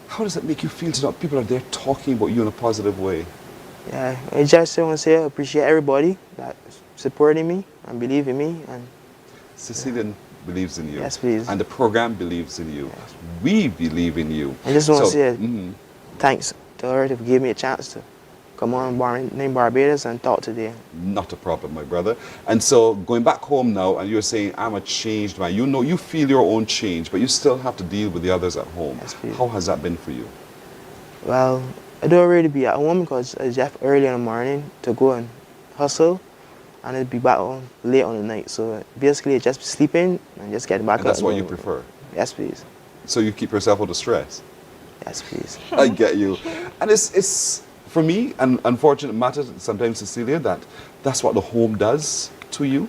How does that make you feel to know people are there talking about you in a positive way? Yeah, I just want to say I appreciate everybody that's supporting me and believe in me. And Cecilian believes in you. Yes, please. And the program believes in you. Yes. We believe in you. I just want to say thanks to her to give me a chance to come on Mornin Barbados and talk today. Not a problem, my brother. And so going back home now, and you're saying, I'm a changed man. You know, you feel your own change, but you still have to deal with the others at home. Yes, please. How has that been for you? Well, I don't really be at home because it's just early in the morning to go and hustle, and I'd be back home late on the night. So basically, just sleeping and just getting back up. And that's what you prefer? Yes, please. So you keep yourself out of stress? Yes, please. I get you. And it's for me, an unfortunate matter sometimes, Cecilia, that's what the home does to you.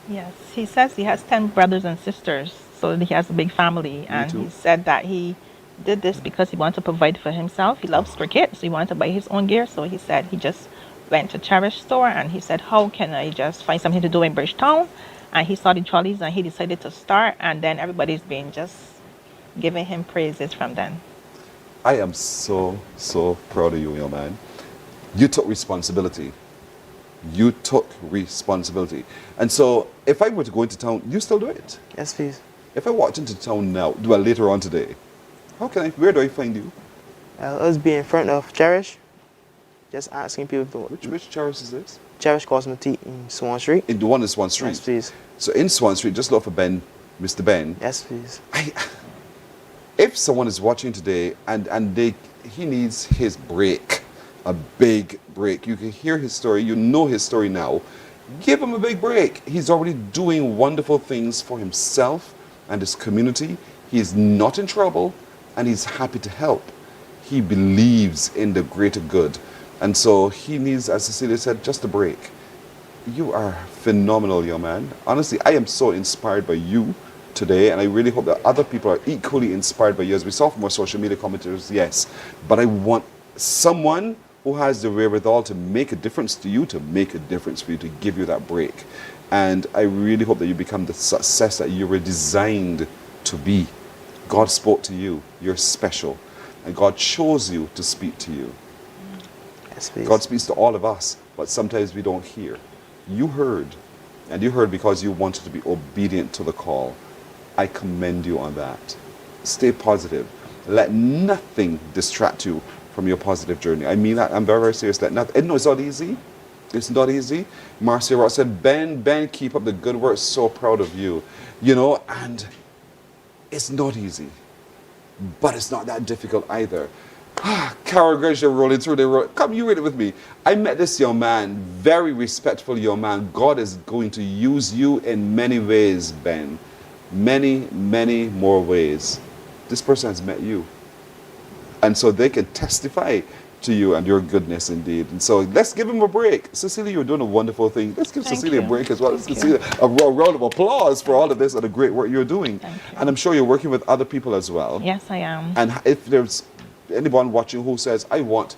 Yes, he says he has 10 brothers and sisters, so he has a big family. And he said that he did this because he wanted to provide for himself. He loves cricket, so he wanted to buy his own gear. So he said he just went to Cherish store and he said, how can I just find something to do in Bridgetown? And he saw the trolleys and he decided to start, and then everybody's been just giving him praises from then. I am so, so proud of you, young man. You took responsibility. You took responsibility. And so if I were to go into town, you still do it. Yes, please. If I walked into town now, well, later on today, where do I find you? I'll always be in front of Cherish, just asking people to... Which Cherish is this? Cherish Cosmetic in Swan Street. In the one in Swan Street? Yes, please. So in Swan Street, just look for Ben, Mr. Ben. Yes, please. If someone is watching today and he needs his break, a big break, you can hear his story, you know his story now, give him a big break. He's already doing wonderful things for himself and his community. He is not in trouble and he's happy to help. He believes in the greater good. And so he needs, as Cecilia said, just a break. You are phenomenal, young man. Honestly, I am so inspired by you today, and I really hope that other people are equally inspired by you. As we saw from our social media commentators, yes. But I want someone who has the wherewithal to make a difference to you, to make a difference for you, to give you that break. And I really hope that you become the success that you were designed to be. God spoke to you. You're special. And God chose you to speak to you. Yes, please. God speaks to all of us, but sometimes we don't hear. You heard, and you heard because you wanted to be obedient to the call. I commend you on that. Stay positive. Let nothing distract you from your positive journey. I mean that. I'm very, very serious. Let nothing. No, it's not easy. It's not easy. Marcia Ross said, Ben, keep up the good work. So proud of you. You know, and it's not easy. But it's not that difficult either. Carol Gracia rolling through the road. Come, you read it with me. I met this young man, very respectful young man. God is going to use you in many ways, Ben. Many, many more ways. This person has met you. And so they can testify to you and your goodness indeed. And so let's give him a break. Cecilia, you're doing a wonderful thing. Let's give Cecilia a break as well. Let's give Cecilia a round of applause for all of this and the great work you're doing. And I'm sure you're working with other people as well. Yes, I am. And if there's anyone watching who says, Ben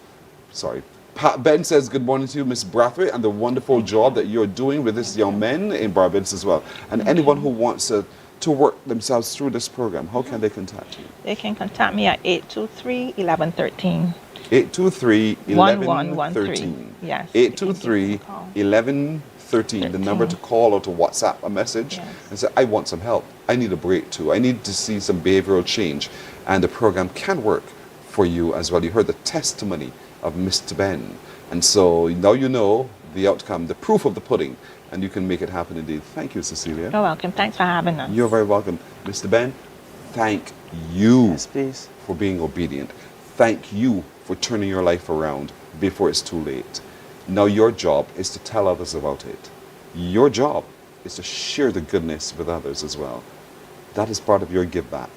says good morning to you, Miss Brathwaite, and the wonderful job that you're doing with this young men in Barbados as well. And anyone who wants to work themselves through this program, how can they contact you? They can contact me at 823-1113. 823-1113. Yes. 823-1113. The number to call or to WhatsApp a message and say, I want some help. I need a break too. I need to see some behavioral change. And the program can work for you as well. You heard the testimony of Mr. Ben. And so now you know the outcome, the proof of the pudding, and you can make it happen indeed. Thank you, Cecilia. You're welcome. Thanks for having us. You're very welcome. Mr. Ben, thank you Yes, please. for being obedient. Thank you for turning your life around before it's too late. Now your job is to tell others about it. Your job is to share the goodness with others as well. That is part of your give back.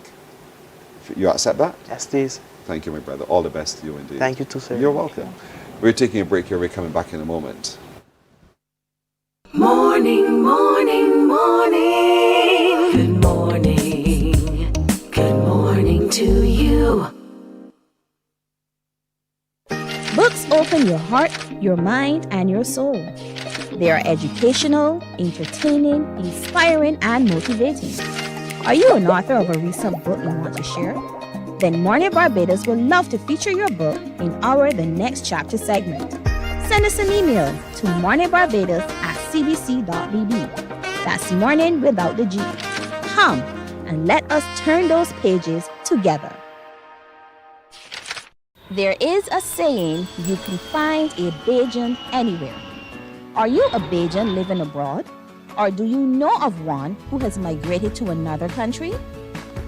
You accept that? Yes, please. Thank you, my brother. All the best to you indeed. Thank you too, sir. You're welcome. We're taking a break here. We're coming back in a moment. Morning, morning, morning. Good morning. Good morning to you. Books open your heart, your mind, and your soul. They are educational, entertaining, inspiring, and motivating. Are you an author of a recent book you want to share? Then Mornin Barbados would love to feature your book in our The Next Chapter segment. Send us an email to morninbarbados@cbc.bb. That's morning without the G. Come and let us turn those pages together. There is a saying, you can find a Bajan anywhere. Are you a Bajan living abroad? Or do you know of one who has migrated to another country?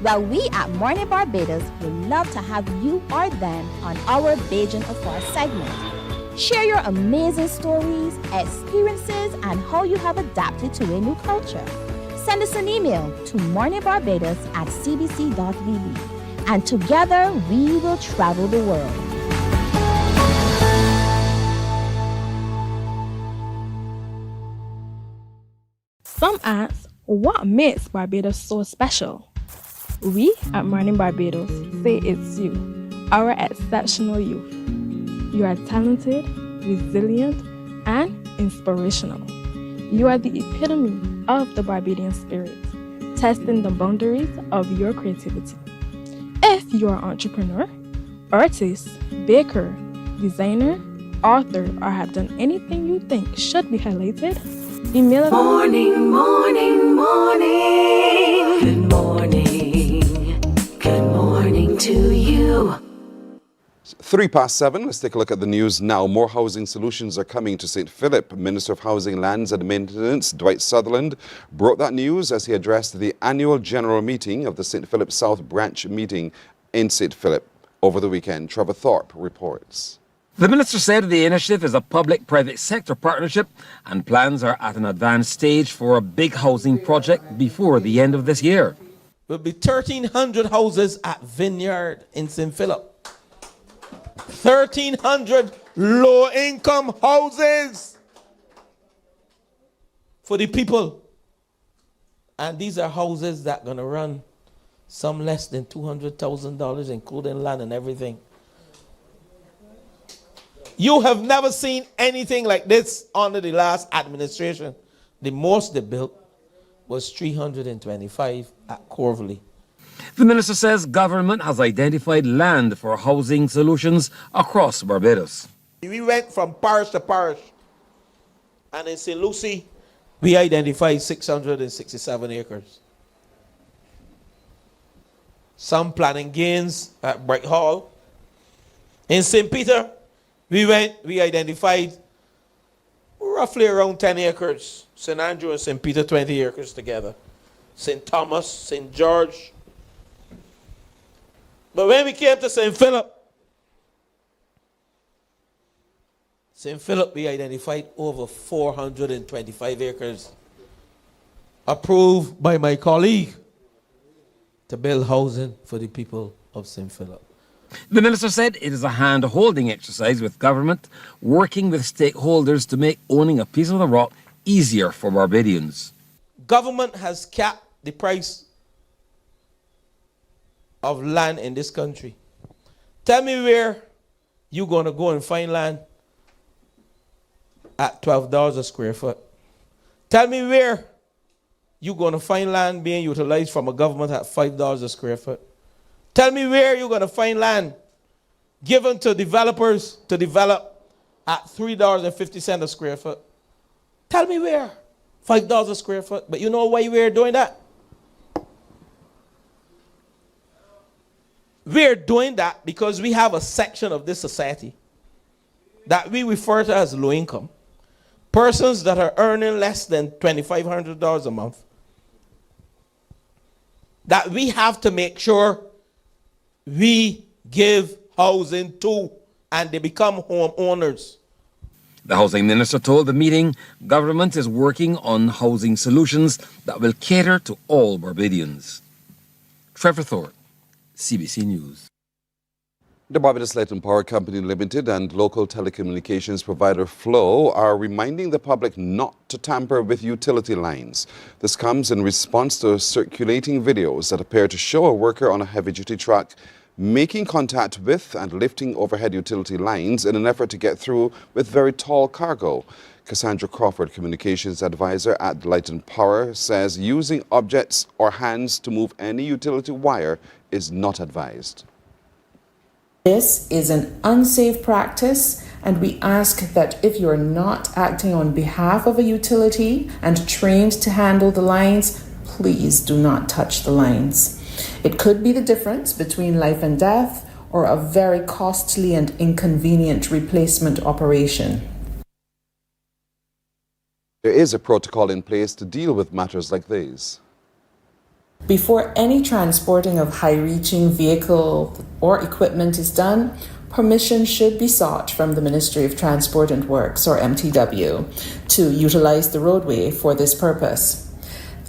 Well, we at Mornin Barbados would love to have you or them on our Bajan Afar segment. Share your amazing stories, experiences, and how you have adapted to a new culture. Send us an email to morninbarbados@cbc.bb. And together we will travel the world. Some ask, what makes Barbados so special? We at Mornin Barbados say it's you, our exceptional youth. You are talented, resilient, and inspirational. You are the epitome of the Barbadian spirit, testing the boundaries of your creativity. If you are an entrepreneur, artist, baker, designer, authored, or have done anything you think should be highlighted, email us. Morning, morning, morning. Good morning. Good morning to you. 7:03. Let's take a look at the news now. More housing solutions are coming to St. Philip. Minister of Housing, Lands and Maintenance, Dwight Sutherland, broke that news as he addressed the annual general meeting of the St. Philip South Branch meeting in St. Philip over the weekend. Trevor Thorpe reports. The minister said the initiative is a public-private sector partnership and plans are at an advanced stage for a big housing project before the end of this year. Will be 1,300 houses at Vineyard in St. Philip. 1,300 low-income houses for the people. And these are houses that are going to run some less than $200,000, including land and everything. You have never seen anything like this under the last administration. The most they built was 325 at Corvley. The minister says government has identified land for housing solutions across Barbados. We went from parish to parish. And in St. Lucie, we identified 667 acres. Some planning gains at Bright Hall. In St. Peter, we identified roughly around 10 acres. St. Andrew and St. Peter, 20 acres together. St. Thomas, St. George. But when we came to St. Philip, we identified over 425 acres approved by my colleague to build housing for the people of St. Philip. The minister said it is a hand-holding exercise with government working with stakeholders to make owning a piece of the rock easier for Barbadians. Government has capped the price of land in this country. Tell me where you're going to go and find land at $12 a square foot. Tell me where you're going to find land being utilized from a government at $5 a square foot. Tell me where you're going to find land given to developers to develop at $3.50 a square foot. Tell me where. $5 a square foot. But you know why we're doing that? We're doing that because we have a section of this society that we refer to as low income. Persons that are earning less than $2,500 a month. That we have to make sure we give housing to and they become homeowners. The housing minister told the meeting government is working on housing solutions that will cater to all Barbadians. Trevor Thorpe, CBC News. The Barbados Light and Power Company Limited and local telecommunications provider Flow are reminding the public not to tamper with utility lines. This comes in response to circulating videos that appear to show a worker on a heavy-duty truck making contact with and lifting overhead utility lines in an effort to get through with very tall cargo. Cassandra Crawford, communications advisor at Light and Power, says using objects or hands to move any utility wire is not advised. This is an unsafe practice, and we ask that if you're not acting on behalf of a utility and trained to handle the lines, please do not touch the lines. It could be the difference between life and death or a very costly and inconvenient replacement operation. There is a protocol in place to deal with matters like these. Before any transporting of high-reaching vehicle or equipment is done, permission should be sought from the Ministry of Transport and Works, or MTW, to utilize the roadway for this purpose.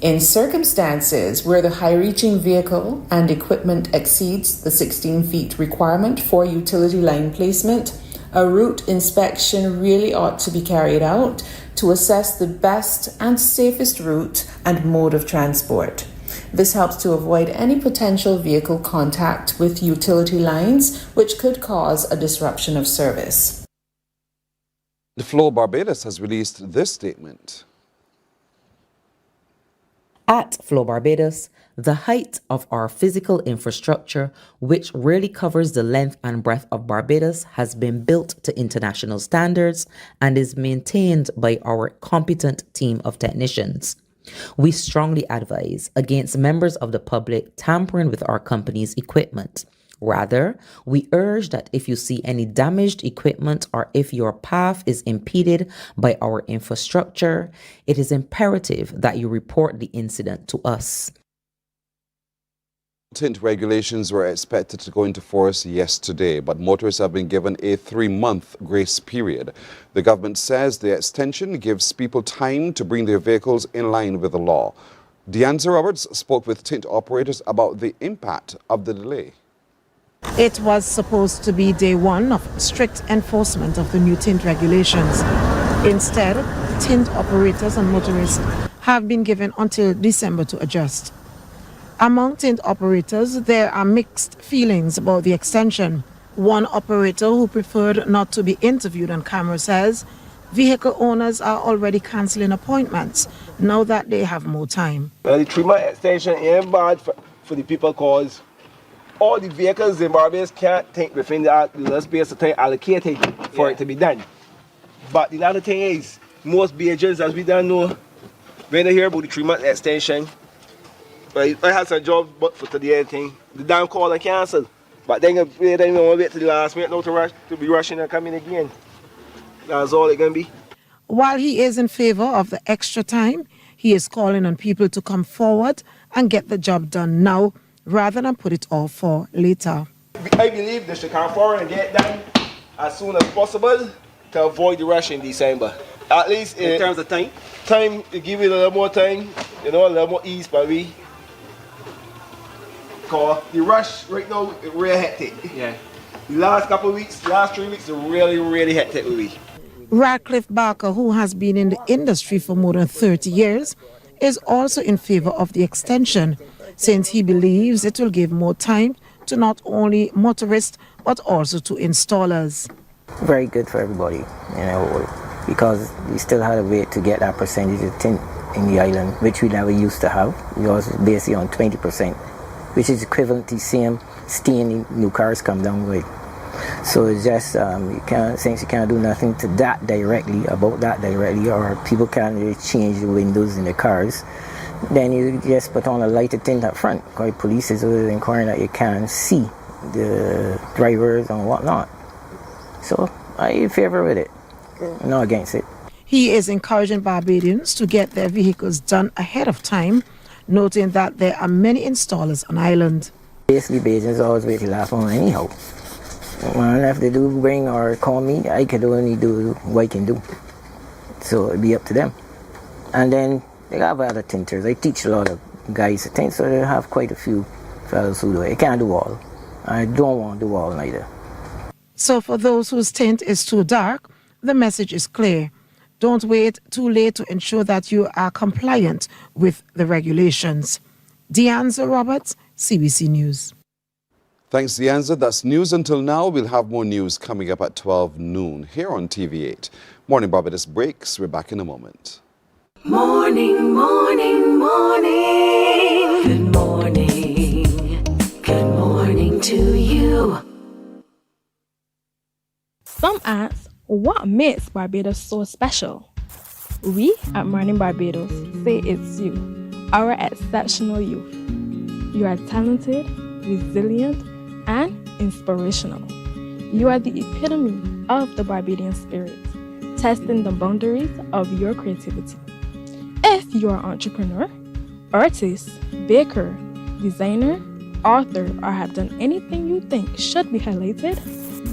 In circumstances where the high-reaching vehicle and equipment exceeds the 16 feet requirement for utility line placement, a route inspection really ought to be carried out to assess the best and safest route and mode of transport. This helps to avoid any potential vehicle contact with utility lines, which could cause a disruption of service. The Flow Barbados has released this statement. At Flow Barbados, the height of our physical infrastructure, which really covers the length and breadth of Barbados, has been built to international standards and is maintained by our competent team of technicians. We strongly advise against members of the public tampering with our company's equipment. Rather, we urge that if you see any damaged equipment or if your path is impeded by our infrastructure, it is imperative that you report the incident to us. Tint regulations were expected to go into force yesterday, but motorists have been given a 3-month grace period. The government says the extension gives people time to bring their vehicles in line with the law. Deanza Roberts spoke with tint operators about the impact of the delay. It was supposed to be day one of strict enforcement of the new tint regulations. Instead, tint operators and motorists have been given until December to adjust. Among tint operators, there are mixed feelings about the extension. One operator who preferred not to be interviewed on camera says vehicle owners are already cancelling appointments now that they have more time. Well, the 3-month extension ain't bad for the people cause all the vehicles in Barbados can't take within the space of time allocated for it to be done. But the other thing is, most agents, as we don't know, when they hear about the 3-month extension, I had some jobs but for today thing, the damn call and cancel. But then they don't wait till the last minute now to be rushing and coming again. That's all it can be. While he is in favor of the extra time, he is calling on people to come forward and get the job done now, rather than put it off for later. I believe they should come forward and get done as soon as possible to avoid the rush in December. At least in terms of time? Time to give it a little more time, a little more ease for me. Because the rush right now is really hectic. Yeah. The last couple of weeks, last 3 weeks are really hectic with me. Radcliffe Barker, who has been in the industry for more than 30 years, is also in favor of the extension, since he believes it will give more time to not only motorists but also to installers. Very good for everybody, because we still had to wait to get that percentage of tint in the island, which we never used to have. We was basically on 20%, which is equivalent to the same stain new cars come down with. So it's just, since you can't do nothing to that directly, or people can't really change the windows in the cars, then you just put on a lighter tint up front, because police is always inquiring that you can see the drivers and whatnot. So I'm in favor with it, not against it. He is encouraging Barbadians to get their vehicles done ahead of time, noting that there are many installers on island. Basically, Bajans always wait till last one anyhow. Well, if they do bring or call me, I could only do what I can do. So it'd be up to them. And then they have other tinters. I teach a lot of guys to tint, so they have quite a few fellows who do it. I can't do all. I don't want to do all neither. So for those whose tint is too dark, the message is clear. Don't wait too late to ensure that you are compliant with the regulations. Deanza Roberts, CBC News. Thanks, Deanza. That's news until now. We'll have more news coming up at 12 noon here on TV8. Morning Barbados breaks. We're back in a moment. Morning, morning, morning. Good morning. Good morning to you. Some ask, what makes Barbados so special? We at Mornin Barbados say it's you, our exceptional youth. You are talented, resilient, and inspirational. You are the epitome of the Barbadian spirit, testing the boundaries of your creativity. If you are an entrepreneur, artist, baker, designer, author, or have done anything you think should be highlighted,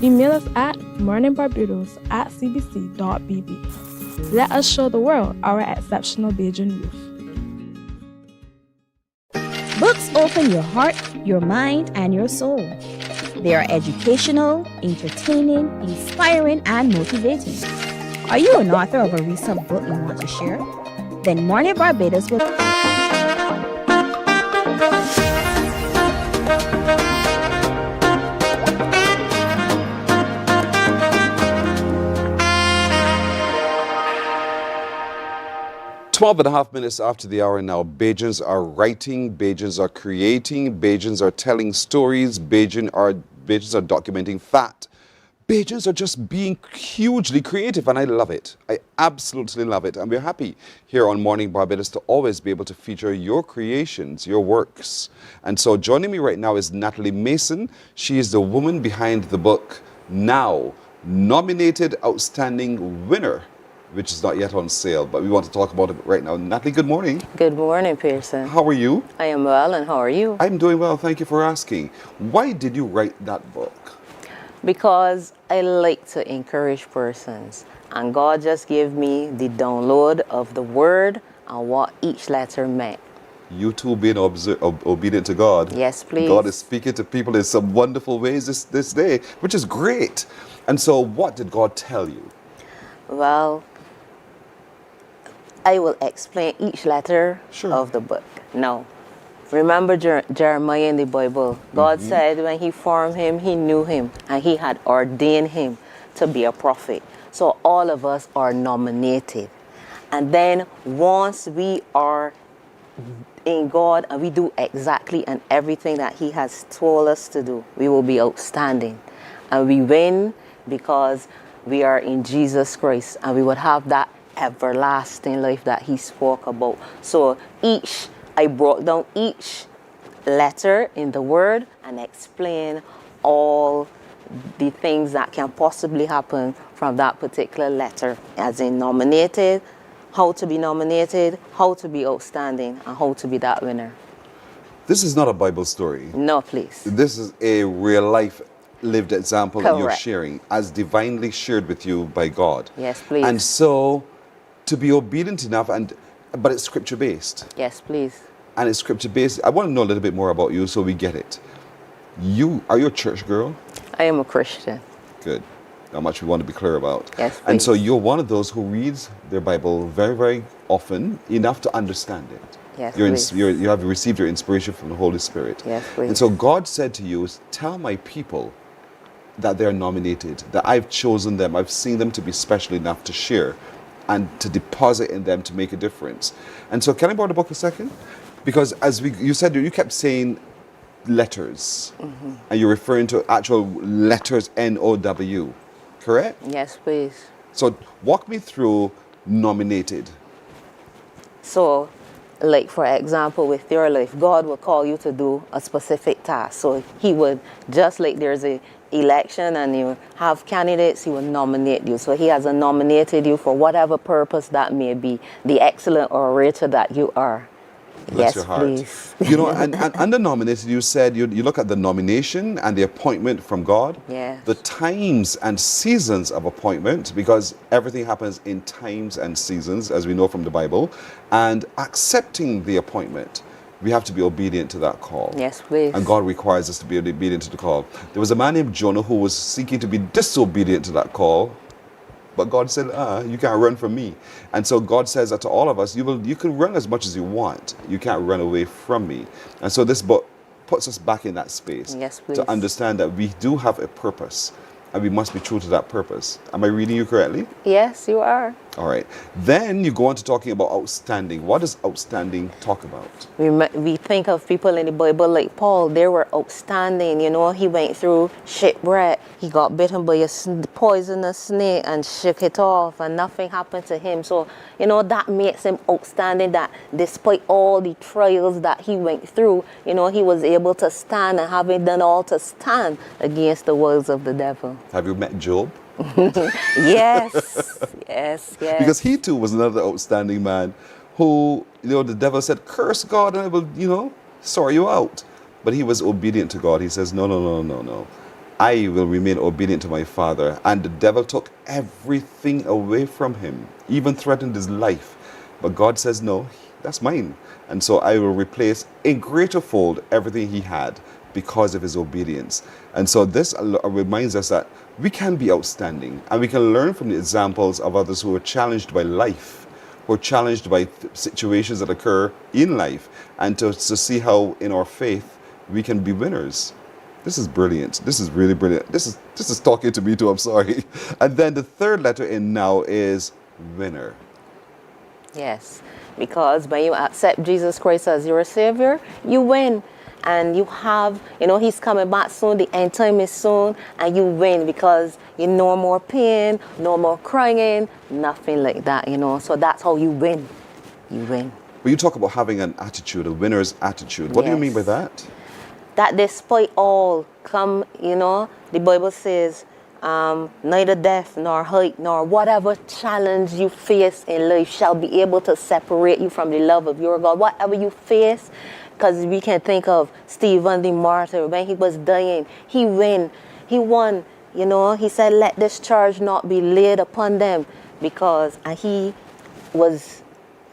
email us at morninbarbados@cbc.bb. Let us show the world our exceptional Bajan youth. Books open your heart, your mind, and your soul. They are educational, entertaining, inspiring, and motivating. Are you an author of a recent book you want to share? Then Mornin Barbados will... 12 and a half minutes after the hour now, Bajans are writing, Bajans are creating, Bajans are telling stories, Bajans are documenting fact. Bajans are just being hugely creative, and I love it. I absolutely love it. And we're happy here on Morning Barbados to always be able to feature your creations, your works. And so joining me right now is Natalie Mason. She is the woman behind the book, Now, nominated outstanding winner, which is not yet on sale, but we want to talk about it right now. Natalie, good morning. Good morning, Pearson. How are you? I am well, and how are you? I'm doing well, thank you for asking. Why did you write that book? Because I like to encourage persons, and God just gave me the download of the word and what each letter meant. You too being obedient to God. Yes, please. God is speaking to people in some wonderful ways this day, which is great. And so what did God tell you? Well, I will explain each letter of the book. Now, remember Jeremiah in the Bible. God said when he formed him, he knew him, and he had ordained him to be a prophet. So all of us are nominated. And then once we are in God and we do exactly and everything that he has told us to do, we will be outstanding. And we win because we are in Jesus Christ, and we would have that everlasting life that he spoke about. So I brought down each letter in the word and explain all the things that can possibly happen from that particular letter, as in nominated, how to be nominated, how to be outstanding, and how to be that winner. This is not a Bible story. No, please. This is a real life lived example that you're Correct. sharing, as divinely shared with you by God. Yes, please. And so to be obedient enough, but it's scripture based. Yes, please. And it's scripture based. I want to know a little bit more about you so we get it. Are you a church girl? I am a Christian. Good. How much we want to be clear about. Yes, and so please. you're one of those who reads their Bible very, very often, enough to understand it. Yes, please. You have received your inspiration from the Holy Spirit. Yes, please. And so God said to you, tell my people that they're nominated, that I've chosen them, I've seen them to be special enough to share and to deposit in them to make a difference. And so can I borrow the book a second? Because you kept saying letters, and you're referring to actual letters, N-O-W, correct? Yes, please. So walk me through nominated. So, like for example, with your life, God will call you to do a specific task. So he would, just like there's a election and you have candidates, he will nominate you. So he has nominated you for whatever purpose that may be, the excellent orator that you are. Bless yes, your heart. please. And under nominated, you said you look at the nomination and the appointment from God. Yes. The times and seasons of appointment, because everything happens in times and seasons, as we know from the Bible. And accepting the appointment, we have to be obedient to that call. Yes, please. And God requires us to be obedient to the call. There was a man named Jonah who was seeking to be disobedient to that call. But God said, you can't run from me. And so God says that to all of us, you can run as much as you want. You can't run away from me. And so this book puts us back in that space. Yes, please. To understand that we do have a purpose, and we must be true to that purpose. Am I reading you correctly? Yes, you are. All right. Then you go on to talking about outstanding. What does outstanding talk about? We think of people in the Bible like Paul. They were outstanding. You know, he went through shipwreck. He got bitten by a poisonous snake and shook it off, and nothing happened to him. So, you know, that makes him outstanding, that despite all the trials that he went through, you know, he was able to stand, and having done all to stand against the words of the devil. Have you met Job? Yes, yes. Because he too was another outstanding man who, the devil said, curse God and I will, sort you out. But he was obedient to God. He says, no. I will remain obedient to my Father. And the devil took everything away from him, even threatened his life. But God says, no, that's mine. And so I will replace in greater fold everything he had because of his obedience. And so this reminds us that we can be outstanding, and we can learn from the examples of others who are challenged by life, who are challenged by situations that occur in life, and to see how in our faith we can be winners. This is brilliant. This is really brilliant. This is talking to me too, I'm sorry. And then the third letter in now is winner. Yes, because when you accept Jesus Christ as your Savior, you win. And you have, he's coming back soon, the end time is soon, and you win because you no more pain, no more crying, nothing like that, So that's how you win. You win. But you talk about having an attitude, a winner's attitude. What do you mean by that? That despite all, the Bible says, neither death nor height nor whatever challenge you face in life shall be able to separate you from the love of your God. Whatever you face, because we can think of Stephen the martyr, when he was dying, he won. He said, let this charge not be laid upon them, and he was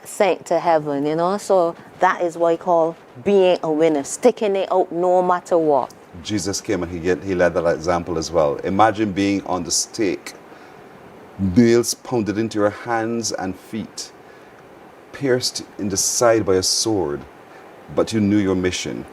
sent to heaven, So that is what I call being a winner, sticking it out no matter what. Jesus came and he led that example as well. Imagine being on the stake, nails pounded into your hands and feet, pierced in the side by a sword, but you knew your mission.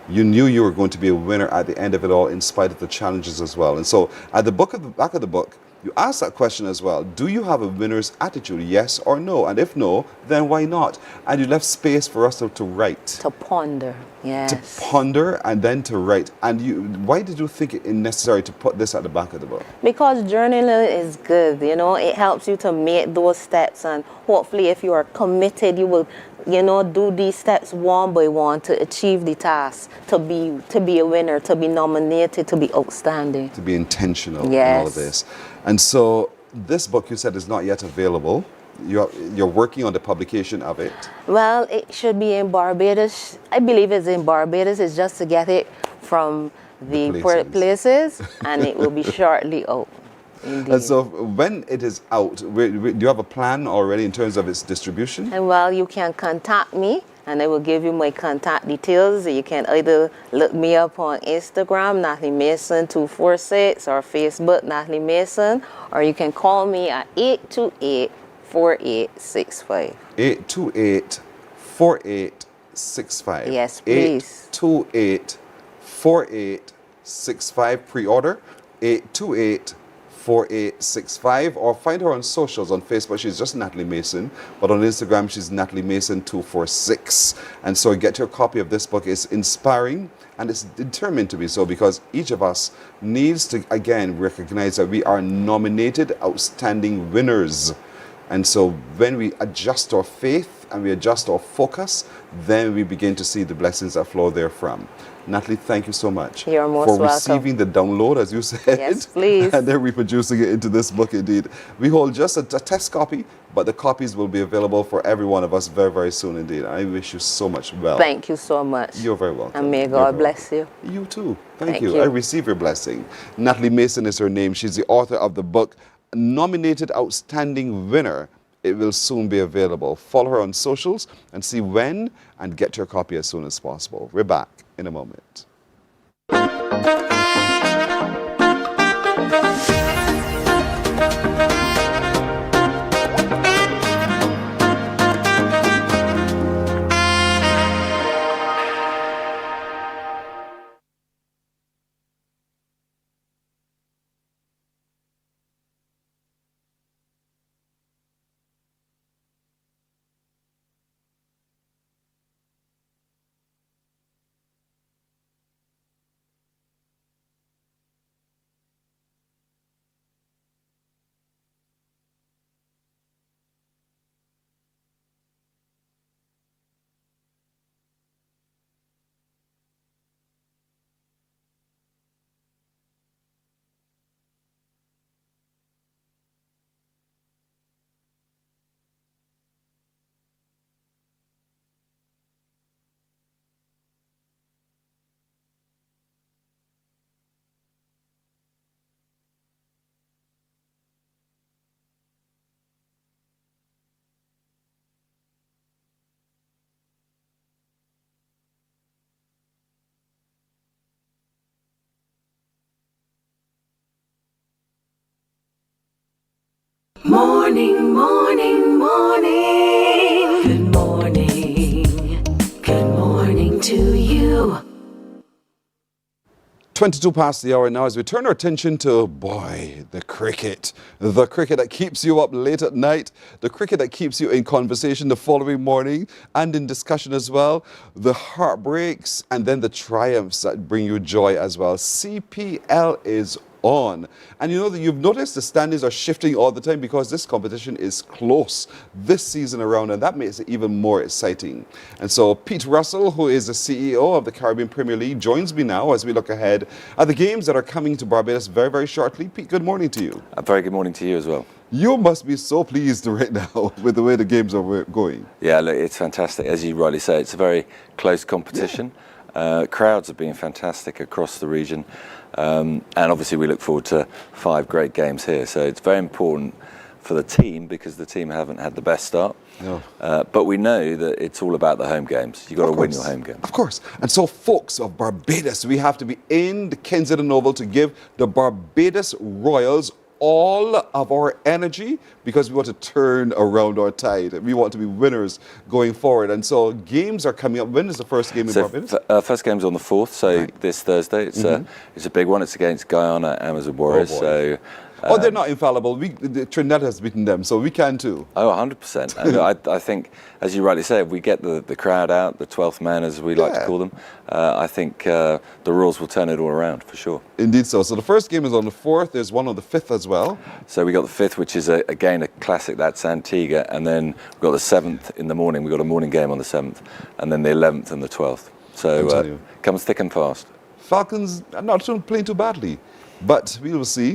You knew you were going to be a winner at the end of it all, in spite of the challenges as well. And so at the back of the book, you ask that question as well. Do you have a winner's attitude, yes or no? And if no, then why not? And you left space for us to write. To ponder, yes. To ponder and then to write. And why did you think it necessary to put this at the back of the book? Because journaling is good, It helps you to make those steps. And hopefully if you are committed, you will, do these steps one by one to achieve the task, to be a winner, to be nominated, to be outstanding. To be intentional in all of this. And so this book, you said, is not yet available. You're working on the publication of it. Well, it should be in Barbados. I believe it's in Barbados. It's just to get it from the places, and it will be shortly out. Indeed. And so when it is out, do you have a plan already in terms of its distribution? And well, you can contact me, and I will give you my contact details. You can either look me up on Instagram, Natalie Mason 246, or Facebook, Natalie Mason, or you can call me at 828-4865. 828-4865. Yes, please. 828-4865. Pre-order 828-4865, or find her on socials. On Facebook, she's just Natalie Mason, but on Instagram, she's Natalie Mason 246. And so get your copy of this book. It's inspiring, and it's determined to be so, because each of us needs to, again, recognize that we are nominated outstanding winners. And so when we adjust our faith and we adjust our focus, then we begin to see the blessings that flow therefrom. Natalie, thank you so much You're most for welcome. receiving the download, as you said. Yes, please. And then reproducing it into this book, indeed. We hold just a test copy, but the copies will be available for every one of us very, very soon indeed. I wish you so much well. Thank you so much. You're very welcome. And may God bless you. You too. Thank you. I receive your blessing. Natalie Mason is her name. She's the author of the book, Nominated Outstanding Winner. It will soon be available. Follow her on socials and see when, and get your copy as soon as possible. We're back in a moment. Morning, morning, morning. Good morning. Good morning to you. 22 past the hour now as we turn our attention to, boy, the cricket. The cricket that keeps you up late at night, the cricket that keeps you in conversation the following morning and in discussion as well, the heartbreaks and then the triumphs that bring you joy as well. CPL is on. And you know that you've noticed the standings are shifting all the time because this competition is close this season around, and that makes it even more exciting. And so Pete Russell, who is the CEO of the Caribbean Premier League, joins me now as we look ahead at the games that are coming to Barbados very, very shortly. Pete, good morning to you. A very good morning to you as well. You must be so pleased right now with the way the games are going. Yeah, look, it's fantastic. As you rightly say, it's a very close competition. Crowds have been fantastic across the region. And obviously we look forward to 5 great games here. So it's very important for the team because the team haven't had the best start. No. But we know that it's all about the home games. You've got to win your home games. Of course. And so, folks of Barbados, we have to be in the Kensington Oval to give the Barbados Royals all of our energy because we want to turn around our tide. We want to be winners going forward. And so games are coming up. When is the first game in Barbados? First game's on the 4th, so this Thursday. It's a big one. It's against Guyana Amazon Warriors. They're not infallible. Trinidad has beaten them, so we can too. Oh, 100%. And I think, as you rightly said, if we get the crowd out, the 12th man, as we like to call them, I think the Royals will turn it all around, for sure. Indeed so. So the first game is on the 4th. There's one on the 5th as well. So we got the 5th, which is, again, a classic. That's Antigua. And then we've got the 7th in the morning. We've got a morning game on the 7th. And then the 11th and the 12th. So comes thick and fast. Falcons are not playing too badly. But we will see,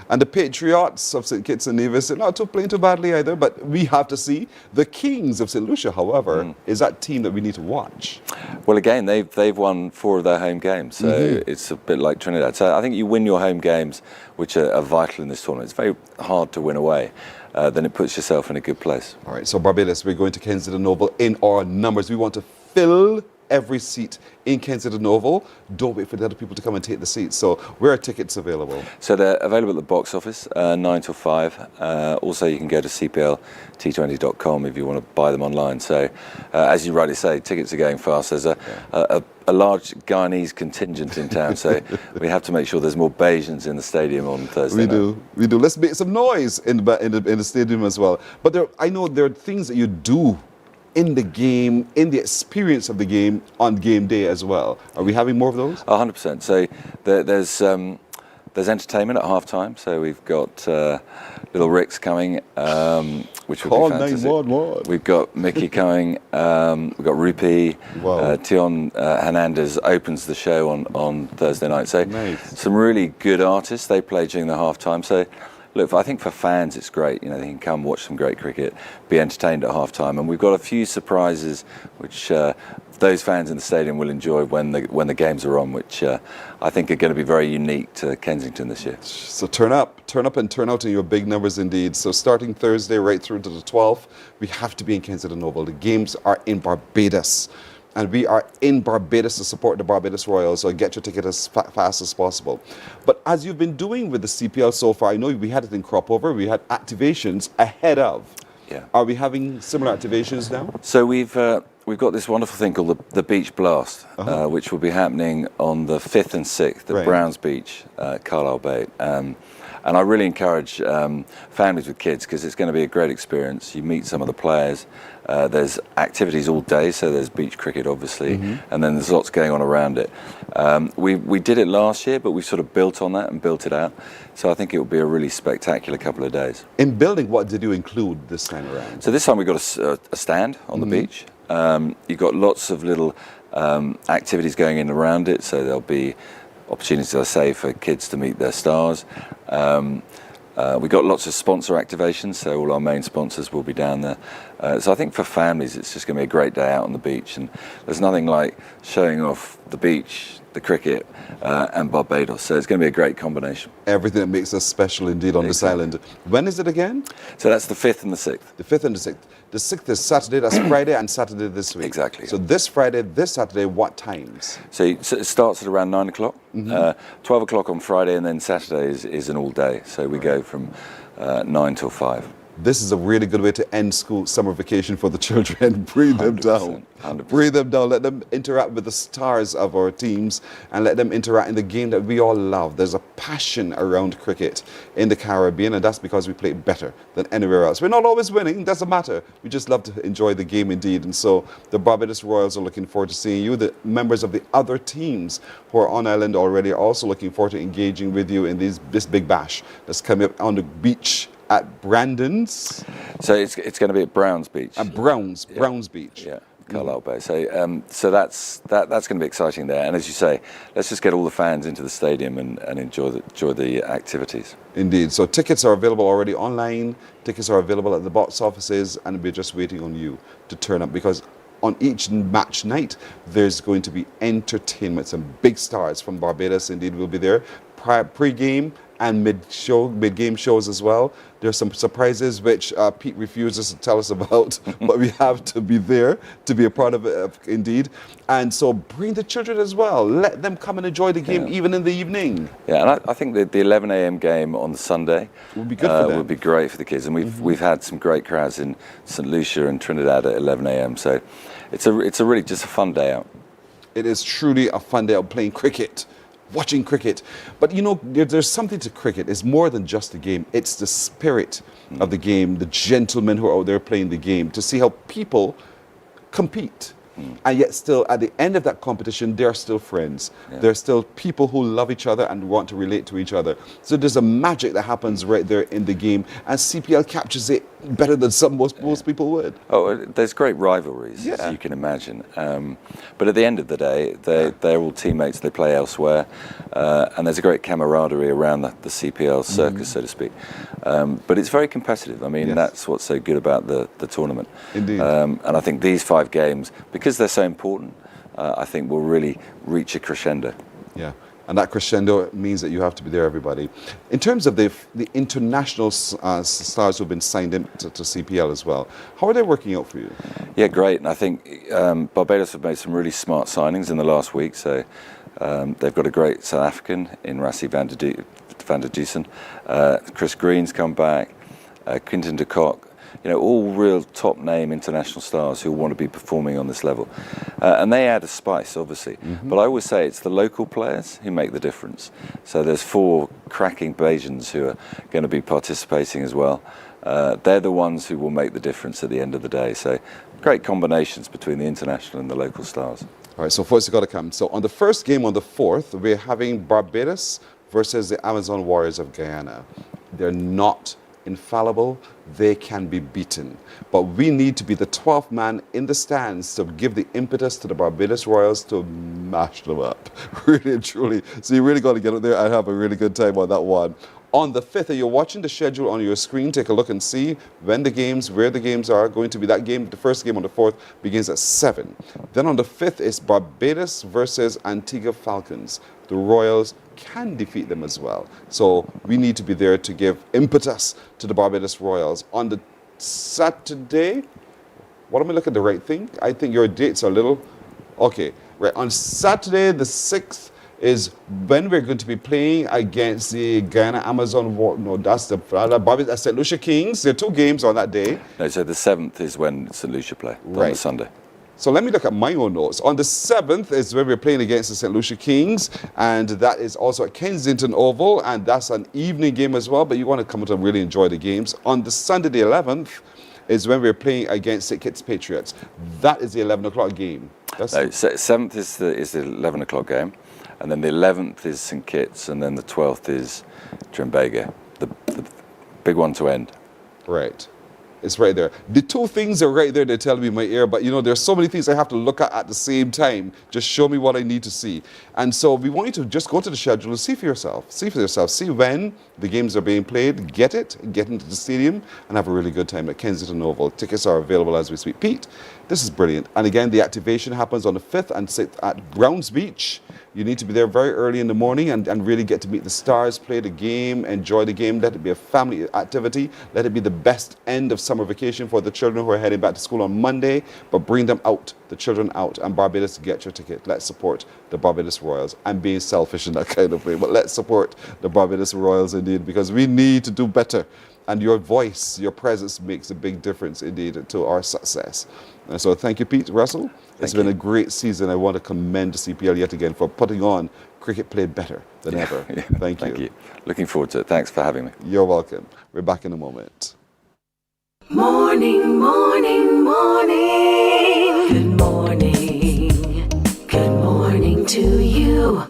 And the Patriots of St. Kitts and Nevis are not playing too badly either, but we have to see. The Kings of St. Lucia, however, is that team that we need to watch. Well, again, they've won 4 of their home games, so it's a bit like Trinidad. So I think you win your home games, which are vital in this tournament. It's very hard to win away. Then it puts yourself in a good place. All right, so Barbados, we're going to Kensington Oval in our numbers. We want to fill every seat in Kensington Oval. Don't wait for the other people to come and take the seats. So where are tickets available? So they're available at the box office, 9 till 5. Also, you can go to cplT20.com if you want to buy them online. So as you rightly say, tickets are going fast. There's a large Guyanese contingent in town, so we have to make sure there's more Bajans in the stadium on Thursday night. We do. Let's make some noise in the stadium as well. But I know there are things that you do in the game, in the experience of the game on game day as well. Are we having more of those? 100%. So there's entertainment at half time. So we've got Little Rick's coming, which will be fantastic. 911. We've got Mickey coming. We've got Rupi. Wow. Tion Hernandez opens the show on Thursday night. So some really good artists. They play during the half time. So look, I think for fans it's great. They can come watch some great cricket, be entertained at half time, and we've got a few surprises which those fans in the stadium will enjoy when the games are on, which I think are going to be very unique to Kensington this year. So turn up and turn out in your big numbers indeed. So starting Thursday right through to the 12th, we have to be in Kensington Oval. The games are in Barbados. And we are in Barbados to support the Barbados Royals, so get your ticket as fast as possible. But as you've been doing with the CPL so far, I know we had it in crop over, we had activations ahead of. Yeah. Are we having similar activations now? So we've got this wonderful thing called the Beach Blast, which will be happening on the 5th and 6th at Browns Beach, Carlisle Bay. And I really encourage families with kids because it's going to be a great experience. You meet some of the players. There's activities all day, so there's beach cricket, obviously, and then there's lots going on around it. We did it last year, but we sort of built on that and built it out. So I think it will be a really spectacular couple of days. In building, what did you include this time around? So this time we got a stand on the beach. You've got lots of little activities going in around it, so there'll be opportunities, I say, for kids to meet their stars. We've got lots of sponsor activations, so all our main sponsors will be down there. So I think for families, it's just going to be a great day out on the beach, and there's nothing like showing off the beach, the cricket, and Barbados. So it's going to be a great combination. Everything that makes us special indeed on this island. When is it again? So that's the 5th and the 6th. The 5th and the 6th. The 6th is Saturday, that's Friday and Saturday this week. Exactly. So this Friday, this Saturday, what times? So it starts at around 9 o'clock, 12 o'clock on Friday, and then Saturday is an all day. So we go from 9 till 5. this is a really good way to end school summer vacation for the children. Bring them down. 100%. Bring them down. Let them interact with the stars of our teams and let them interact in the game that we all love. There's a passion around cricket in the Caribbean, and that's because we play better than anywhere else. We're not always winning. Doesn't matter. We just love to enjoy the game indeed. And so the Barbados Royals are looking forward to seeing you. The members of the other teams who are on island already are also looking forward to engaging with you in this big bash that's coming up on the beach at Brandon's. So it's going to be at Browns Beach. At Browns Beach. Yeah, Carlisle Bay. So that's going to be exciting there. And as you say, let's just get all the fans into the stadium and enjoy the activities. Indeed. So tickets are available already online. Tickets are available at the box offices, and we're just waiting on you to turn up, because on each match night there's going to be entertainment. Some big stars from Barbados indeed will be there. Pre-game and mid-game shows as well. There's some surprises which Pete refuses to tell us about, but we have to be there to be a part of it, indeed. And so bring the children as well. Let them come and enjoy the game even in the evening. Yeah, and I think that the 11 a.m. game on the Sunday would be good for them. Would be great for the kids. And we've had some great crowds in St. Lucia and Trinidad at 11 a.m. So it's a really just a fun day out. It is truly a fun day out playing cricket. Watching cricket. But you know, there's something to cricket. It's more than just a game. It's the spirit of the game, the gentlemen who are out there playing the game, to see how people compete. And yet still, at the end of that competition, they're still friends. Yeah. They're still people who love each other and want to relate to each other. So there's a magic that happens right there in the game, and CPL captures it better than most people would. Oh, there's great rivalries, as you can imagine. But at the end of the day, they're all teammates. They play elsewhere, and there's a great camaraderie around the CPL circus, so to speak. But it's very competitive. I mean, that's what's so good about the tournament. Indeed. And I think these 5 games, because they're so important, I think will really reach a crescendo. Yeah. And that crescendo means that you have to be there, everybody. In terms of the international stars who've been signed in to CPL as well, how are they working out for you? Yeah, great. And I think Barbados have made some really smart signings in the last week. So they've got a great South African in Rassie van der Dusen. Chris Green's come back. Quinton de Kock. You know, all real top-name international stars who want to be performing on this level. And they add a spice, obviously. But I always say it's the local players who make the difference. So there's 4 cracking Bajans who are going to be participating as well. They're the ones who will make the difference at the end of the day. So great combinations between the international and the local stars. All right, so first you've got to come. So on the first game on the 4th, we're having Barbados versus the Amazon Warriors of Guyana. They're not infallible. They can be beaten. But we need to be the 12th man in the stands to give the impetus to the Barbados Royals to mash them up. Really and truly. So you really got to get out there and have a really good time on that one. On the 5th, if you're watching the schedule on your screen, take a look and see when the games, where the games are going to be. That game, the first game on the 4th, begins at 7. Then on the 5th is Barbados versus Antigua Falcons. The Royals can defeat them as well. So we need to be there to give impetus to the Barbados Royals. On the Saturday, what am I looking at the right thing? I think your dates are a little... Okay, right. On Saturday, the 6th, is when we're going to be playing against the Guyana Amazon War. No, that's the Barbados St. Lucia Kings. There are 2 games on that day. No, so the 7th is when St. Lucia play, on the Sunday. So let me look at my own notes. On the 7th is when we're playing against the St. Lucia Kings, and that is also at Kensington Oval, and that's an evening game as well, but you want to come out and really enjoy the games. On the Sunday, the 11th, is when we're playing against St. Kitts Patriots. That is the 11 o'clock game. No, 7th is the 11 o'clock game, and then the 11th is St. Kitts, and then the 12th is Trimbaga, the big one to end. Right. It's right there. The 2 things are right there. They're telling me in my ear, but you know, there's so many things I have to look at the same time. Just show me what I need to see. And so we want you to just go to the schedule and see for yourself. See when the games are being played. Get into the stadium, and have a really good time at Kensington Oval. Tickets are available as we speak. Pete, this is brilliant. And again, the activation happens on the 5th and 6th at Browns Beach. You need to be there very early in the morning and really get to meet the stars, play the game, enjoy the game. Let it be a family activity. Let it be the best end of summer vacation for the children who are heading back to school on Monday. But bring them out, the children out, and Barbados, get your ticket. Let's support the Barbados Royals. I'm being selfish in that kind of way, but let's support the Barbados Royals indeed, because we need to do better. And your voice, your presence makes a big difference indeed to our success. And so thank you, Pete Russell. It's been a great season. I want to commend the CPL yet again for putting on cricket played better than ever. Yeah, Thank you. Thank you. Looking forward to it. Thanks for having me. You're welcome. We're back in a moment. Morning, morning, morning. Good morning. Good morning to you.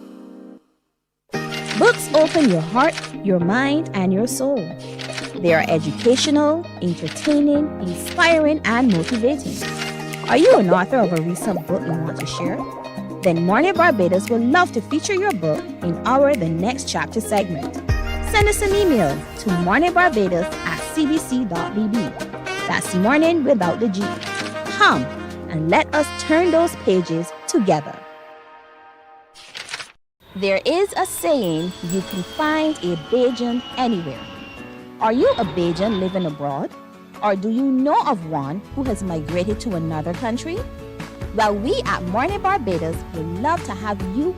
Books open your heart, your mind, and your soul. They are educational, entertaining, inspiring, and motivating. Are you an author of a recent book you want to share? Then Mornin Barbados would love to feature your book in our The Next Chapter segment. Send us an email to morninbarbados@cbc.bb. That's morning without the G. Come and let us turn those pages together. There is a saying, you can find a Bajan anywhere. Are you a Bajan living abroad? Or do you know of one who has migrated to another country? Well, we at Mornin Barbados would love to have you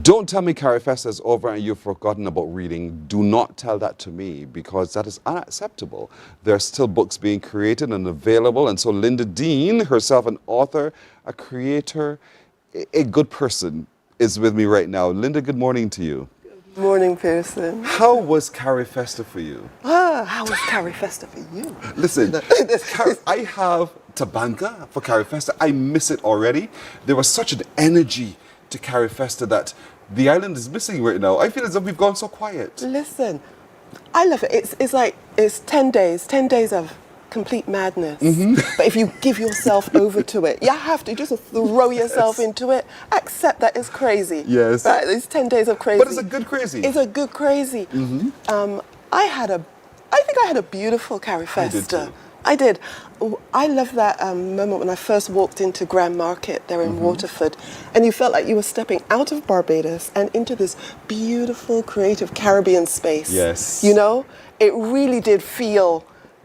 Don't tell me Carifesta is over and you've forgotten about reading. Do not tell that to me, because that is unacceptable. There are still books being created and available, and so Linda Dean, herself an author, a creator, a good person, is with me right now. Linda, good morning to you. Good morning, Pearson. How was Carifesta for you? How was Carifesta for you? Listen, I have Tabanka for Carifesta. I miss it already. There was such an energy to Carifesta that the island is missing right now. I feel as if we've gone so quiet. Listen, I love it. It's like, it's 10 days of complete madness. But if you give yourself over to it, you have to just throw yourself into it. Accept that it's crazy. Yes. Right? It's 10 days of crazy. But it's a good crazy. It's a good crazy. I think I had a beautiful Carifesta. I did. I love that moment when I first walked into Grand Market there in Waterford, and you felt like you were stepping out of Barbados and into this beautiful, creative Caribbean space. Yes. You know, it really did feel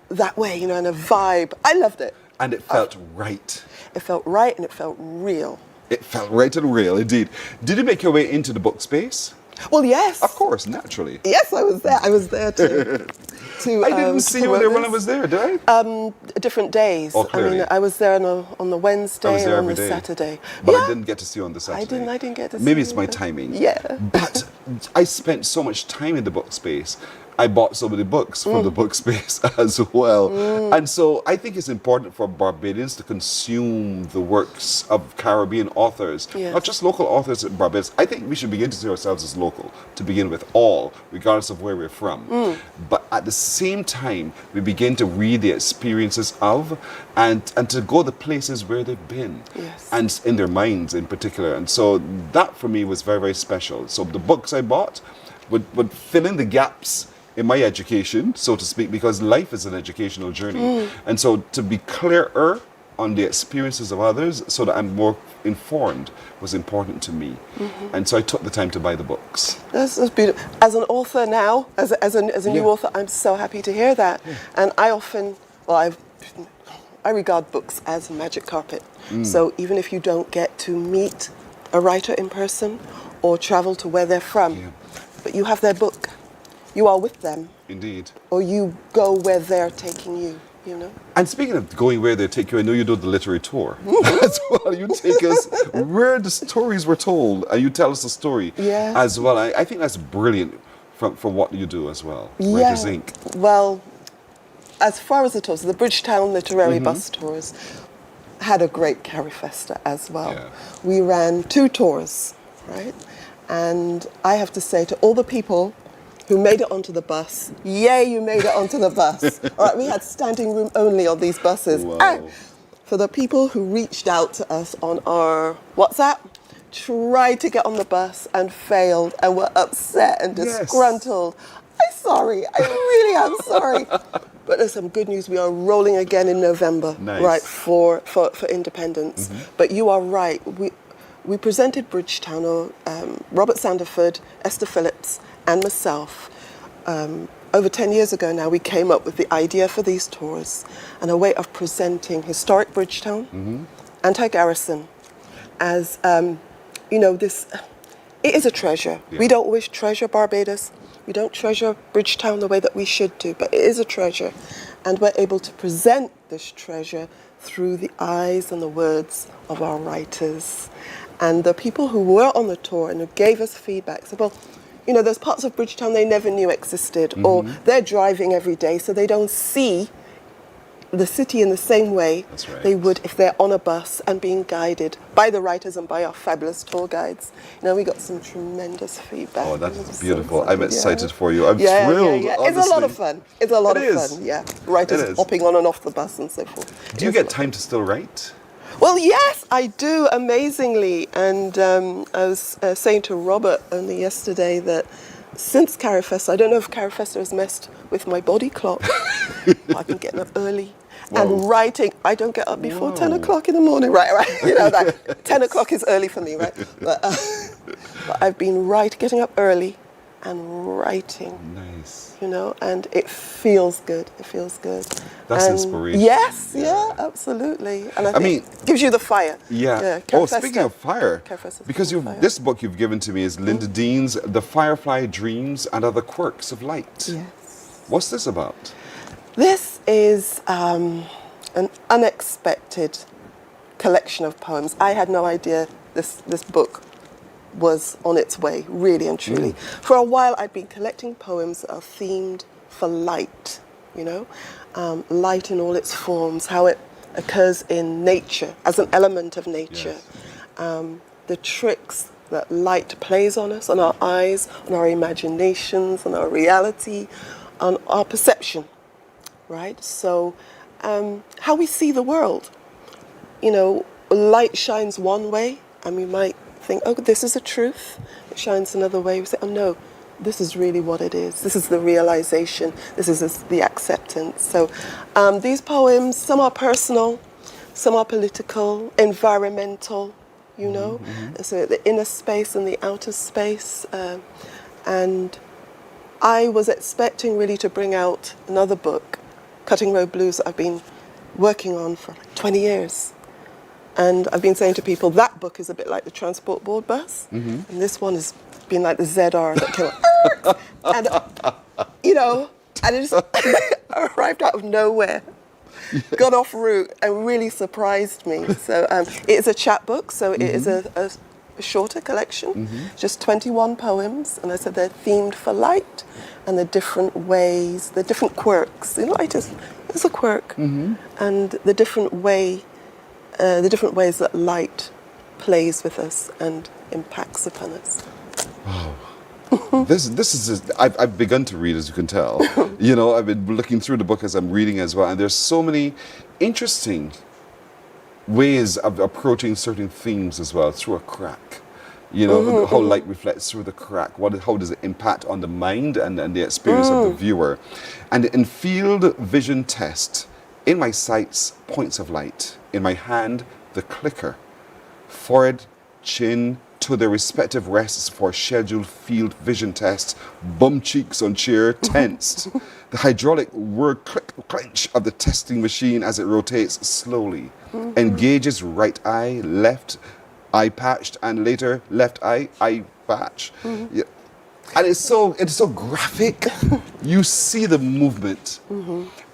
that way, you know, and a vibe. I loved it. And it felt right. It felt right and it felt real. It felt right and real, indeed. Did you make your way into the book space? Well, yes. Of course, naturally. Yes, I was there. I was there too. I didn't see you there when I was there, did I? Different days. Oh, clearly. I mean, I was there on the Wednesday I was there and on every the day. Saturday. But I didn't get to see you on the Saturday. I didn't get to see Maybe it's you my either. timing. Yeah. But I spent so much time in the book space. I bought so many books from the book space as well. And so I think it's important for Barbadians to consume the works of Caribbean authors, not just local authors in Barbados. I think we should begin to see ourselves as local to begin with, all, regardless of where we're from. But at the same time, we begin to read the experiences of and to go the places where they've been, and in their minds in particular. And so that for me was very, very special. So the books I bought would fill in the gaps in my education, so to speak, because life is an educational journey. And so to be clearer on the experiences of others so that I'm more informed was important to me. And so I took the time to buy the books. That's beautiful. As an author now, as a new author, I'm so happy to hear that. And I often, I regard books as a magic carpet. So even if you don't get to meet a writer in person or travel to where they're from, but you have their book, you are with them. Indeed. Or you go where they're taking you, you know? And speaking of going where they take you, I know you do the literary tour as well. You take us where the stories were told and you tell us the story as well. I think that's brilliant from what you do as well. Writers Inc. Well, as far as the tours, the Bridgetown Literary Bus Tours had a great Carifesta as well. We ran 2 tours, right? And I have to say to all the people who made it onto the bus, yay, you made it onto the bus. All right, we had standing room only on these buses. Wow. For the people who reached out to us on our WhatsApp, tried to get on the bus and failed and were upset and disgruntled. I'm sorry. I really am sorry. But there's some good news. We are rolling again in November, right, for independence. But you are right. We presented Bridgetown, Robert Sanderford, Esther Phillips, and myself. Over 10 years ago now, we came up with the idea for these tours and a way of presenting historic Bridgetown, anti-garrison, as, you know, this, it is a treasure. We don't always treasure Barbados. We don't treasure Bridgetown the way that we should do, but it is a treasure. And we're able to present this treasure through the eyes and the words of our writers. And the people who were on the tour and who gave us feedback said, well, you know, there's parts of Bridgetown they never knew existed, or they're driving every day, so they don't see the city in the same way they would if they're on a bus and being guided by the writers and by our fabulous tour guides. You know, we got some tremendous feedback. Oh, that's beautiful. I'm excited for you. I'm thrilled. It's a lot of fun. It's a lot of fun, Writers hopping on and off the bus and so forth. Do you get time to still write? Well, yes, I do, amazingly. And I was saying to Robert only yesterday that since Carifesta, I don't know if Carifesta has messed with my body clock. I've been getting up early and writing. I don't get up before 10 o'clock in the morning. Right. You know, that 10 o'clock is early for me, right? But I've been getting up early and writing. Nice. You know, and it feels good. It feels good. That's inspiration. Yes, absolutely. And I mean, it gives you the fire. Yeah. Oh, speaking of fire, because this book you've given to me is Linda Dean's The Firefly Dreams and Other Quirks of Light. Yes. What's this about? This is an unexpected collection of poems. I had no idea this book was on its way, really and truly. For a while, I'd been collecting poems that are themed for light, you know, light in all its forms, how it occurs in nature, as an element of nature, the tricks that light plays on us, on our eyes, on our imaginations, on our reality, on our perception, right? So, how we see the world. You know, light shines one way, and we might think, oh, this is a truth. It shines another way. We say, oh no, this is really what it is. This is the realization. This is the acceptance. So these poems, some are personal, some are political, environmental, you know. So the inner space and the outer space. And I was expecting really to bring out another book, Cutting Road Blues, that I've been working on for like 20 years. And I've been saying to people, that book is a bit like the Transport Board bus. And this one has been like the ZR that came out. And, you know, and it just arrived out of nowhere, got off route and really surprised me. So it is a chapbook, so it is a shorter collection, just 21 poems. And I said they're themed for light and the different ways, the different quirks. You know, light is a quirk. And the different ways that light plays with us and impacts upon us. Wow. This is I've begun to read, as you can tell. You know, I've been looking through the book as I'm reading as well, and there's so many interesting ways of approaching certain themes as well, through a crack. You know, how light reflects through the crack. How does it impact on the mind and the experience of the viewer? And in field vision test, in my sights, points of light. In my hand, the clicker. Forehead, chin to their respective rests for scheduled field vision tests. Bum cheeks on chair, tensed. The hydraulic word click clench of the testing machine as it rotates slowly. Engages right eye, left eye patched, and later left eye patch. Yeah. And it's so graphic. You see the movement.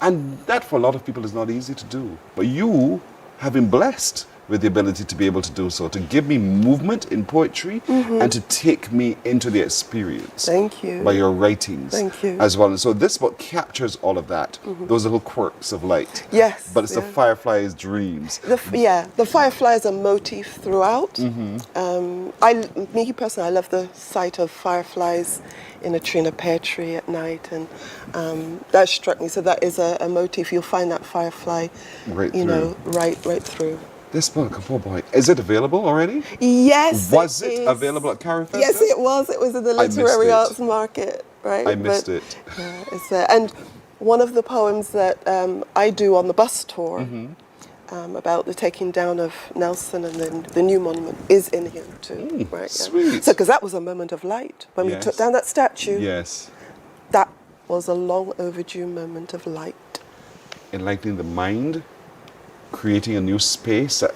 And that for a lot of people is not easy to do. But you have been blessed with the ability to be able to do so, to give me movement in poetry and to take me into the experience. Thank you. By your writings. Thank you. As well. And so this book captures all of that, those little quirks of light. Yes. But it's the firefly's dreams. The firefly is a motif throughout. Me personally, I love the sight of fireflies in a tree in a pear tree at night, and that struck me. So that is a motif. You'll find that firefly, right through. This book, oh boy, is it available already? Yes. Was it available at Carifesta? Yes, it was. It was in the literary arts market, right? I missed it. Yeah, it's there. And one of the poems that I do on the bus tour about the taking down of Nelson and then the new monument is in here too, right? Sweet. So, because that was a moment of light when we took down that statue. Yes. That was a long overdue moment of light. Enlightening the mind, creating a new space that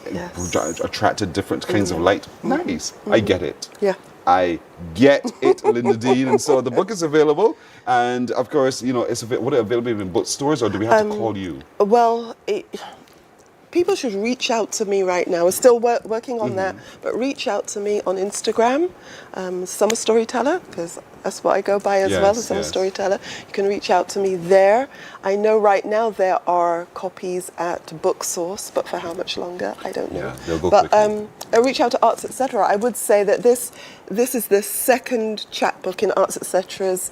attracted different kinds of light. Nice. I get it. Yeah. I get it, Linda Dean. And so the book is available. And of course, you know, it's available in bookstores, or do we have to call you? Well, people should reach out to me right now. We're still working on that, but reach out to me on Instagram, Summer Storyteller, because that's what I go by as well, the Summer Storyteller. You can reach out to me there. I know right now there are copies at Booksource, but for how much longer, I don't know. Yeah, they'll go but quickly. reach out to Arts Etc. I would say that this is the second chapbook in Arts Etc's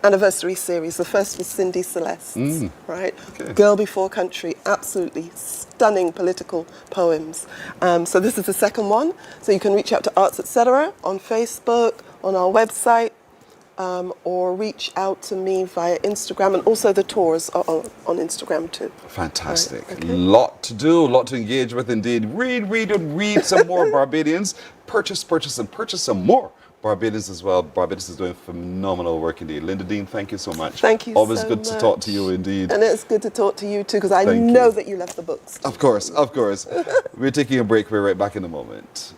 anniversary series. The first was Cindy Celeste's, right? Okay. Girl Before Country, absolutely stunning political poems. So this is the second one. So you can reach out to Arts Etc. on Facebook, on our website, or reach out to me via Instagram, and also the tours are on Instagram too. Fantastic. Right, okay. Lot to do, lot to engage with indeed. Read some more Barbadians. Purchase and purchase some more Barbados as well. Barbados is doing phenomenal work indeed. Linda Dean, thank you so much. Thank you Always so good much. to talk to you indeed. And it's good to talk to you too, because I know that you love the books. Of course. We're taking a break. We're right back in a moment.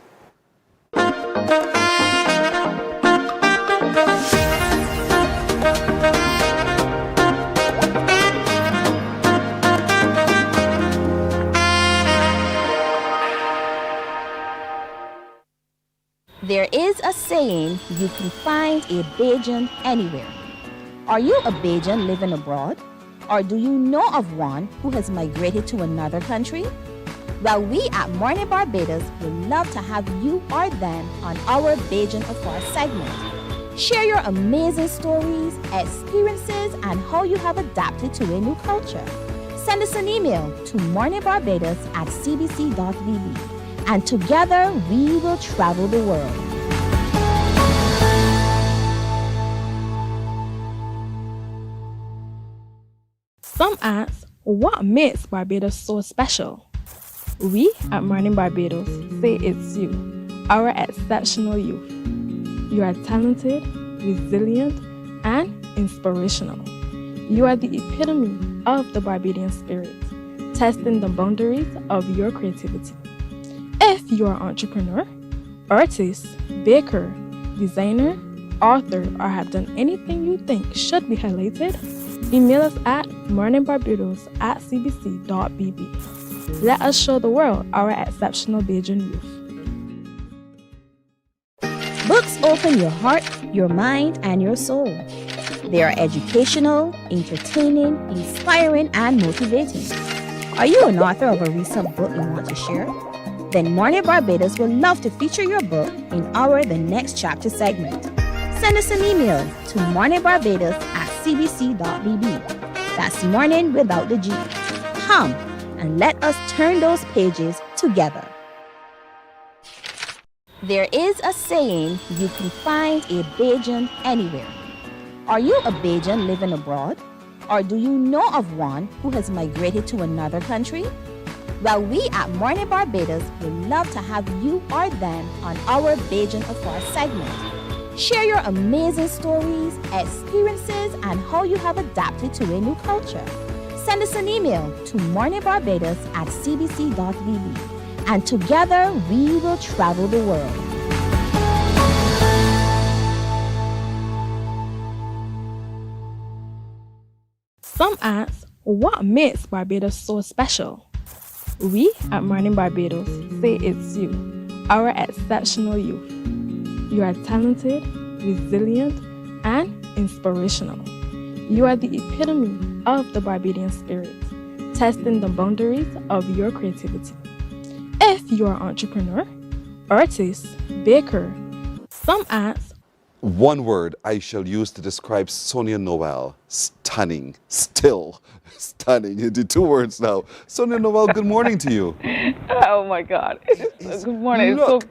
There is a saying, you can find a Bajan anywhere. Are you a Bajan living abroad? Or do you know of one who has migrated to another country? Well, we at Mornin Barbados would love to have you or them on our Bajan Afar segment. Share your amazing stories, experiences, and how you have adapted to a new culture. Send us an email to morninbarbados@cbc.bb. And together we will travel the world. Some ask, what makes Barbados so special? We at Mornin Barbados say it's you, our exceptional youth. You are talented, resilient, and inspirational. You are the epitome of the Barbadian spirit, testing the boundaries of your creativity. If you are an entrepreneur, artist, baker, designer, author, or have done anything you think should be highlighted, email us at morninbarbados@cbc.bb. Let us show the world our exceptional Bajan youth. Books open your heart, your mind, and your soul. They are educational, entertaining, inspiring, and motivating. Are you an author of a recent book you want to share? Then Mornin Barbados would love to feature your book in our The Next Chapter segment. Send us an email to morninbarbados@cbc.bb. That's morning without the G. Come and let us turn those pages together. There is a saying, you can find a Bajan anywhere. Are you a Bajan living abroad? Or do you know of one who has migrated to another country? Well, we at Mornin Barbados would love to have you or them on our Bajan Afar segment. Share your amazing stories, experiences, and how you have adapted to a new culture. Send us an email to morninbarbados@cbc.bb. And together we will travel the world. Some ask, what makes Barbados so special? We at Mornin Barbados say it's you, our exceptional youth. You are talented, resilient, and inspirational. You are the epitome of the Barbadian spirit, testing the boundaries of your creativity. If you are an entrepreneur, artist, baker, some ask, One word I shall use to describe Sonia Noel: stunning. Still stunning. You did 2 words now. Sonia Noel, good morning to you. Oh my God. Good morning. Look,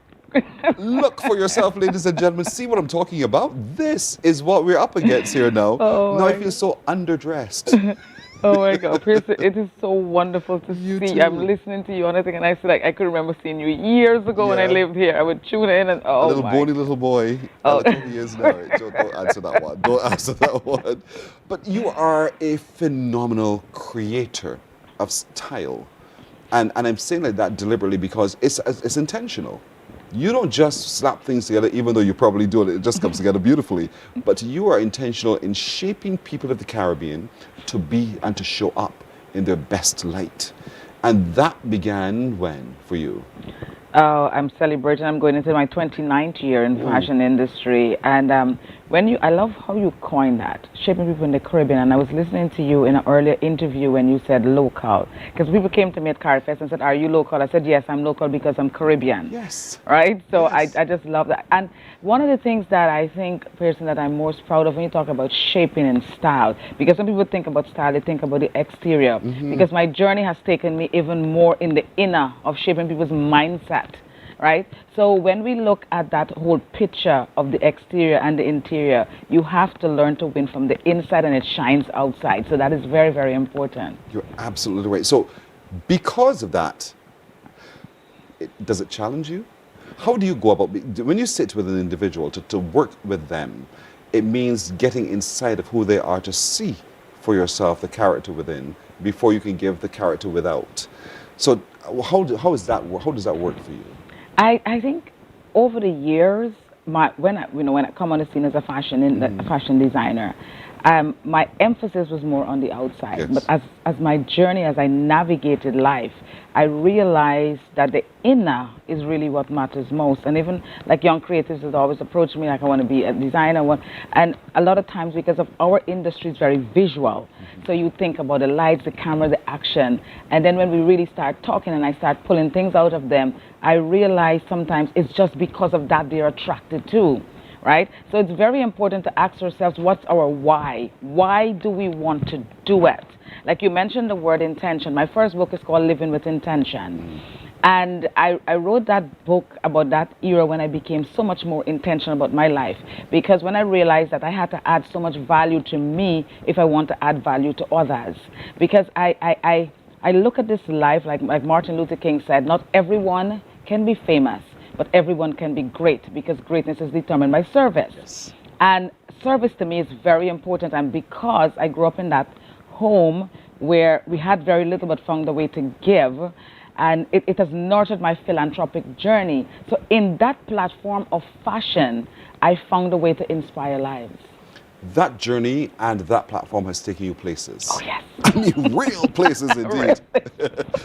look for yourself, ladies and gentlemen. See what I'm talking about? This is what we're up against here now. Oh now I my feel so underdressed. Oh my God, Pearson, it is so wonderful to see. too. I'm listening to you on anything, and I feel like I could remember seeing you years ago when I Yeah. lived here. I would tune in and A little bony little boy. Oh. Look who he is now. Don't answer that one. Don't answer that one. But you are a phenomenal creator of style. And I'm saying like that deliberately because it's intentional. You don't just slap things together, even though you probably do it just comes together beautifully. But you are intentional in shaping people of the Caribbean to be and to show up in their best light. And that began when for you? Oh, I'm celebrating. I'm going into my 29th year in fashion industry, and I love how you coined that, shaping people in the Caribbean. And I was listening to you in an earlier interview when you said local, because people came to me at Carifesta and said, "Are you local?" I said, "Yes, I'm local because I'm Caribbean." Yes. Right. So I just love that. And one of the things that I think, person, that I'm most proud of when you talk about shaping and style, because some people think about style, they think about the exterior. Because my journey has taken me even more in the inner of shaping people's mindset. Right? So when we look at that whole picture of the exterior and the interior, you have to learn to win from the inside and it shines outside. So that is very, very important. You're absolutely right. So because of that, does it challenge you? How do you go about, when you sit with an individual to work with them, it means getting inside of who they are to see for yourself the character within before you can give the character without. So how does that work for you? I think over the years, when I come on the scene as a fashion designer, my emphasis was more on the outside. Yes. But as my journey, as I navigated life, I realized that the inner is really what matters most. And even like young creatives has always approached me like, I want to be a designer. And a lot of times, because of our industry is very visual, so you think about the lights, the camera, the action. And then when we really start talking and I start pulling things out of them, I realize sometimes it's just because of that they're attracted to. Right? So it's very important to ask ourselves, what's our why? Why do we want to do it? Like you mentioned the word intention. My first book is called Living with Intention. And I wrote that book about that era when I became so much more intentional about my life. Because when I realized that I had to add so much value to me if I want to add value to others. Because I look at this life, like Martin Luther King said, not everyone can be famous, but everyone can be great, because greatness is determined by service. Yes. And service to me is very important. And because I grew up in that home where we had very little but found a way to give, and it has nurtured my philanthropic journey. So in that platform of fashion, I found a way to inspire lives. That journey and that platform has taken you places. Oh, yes. I mean, real places indeed.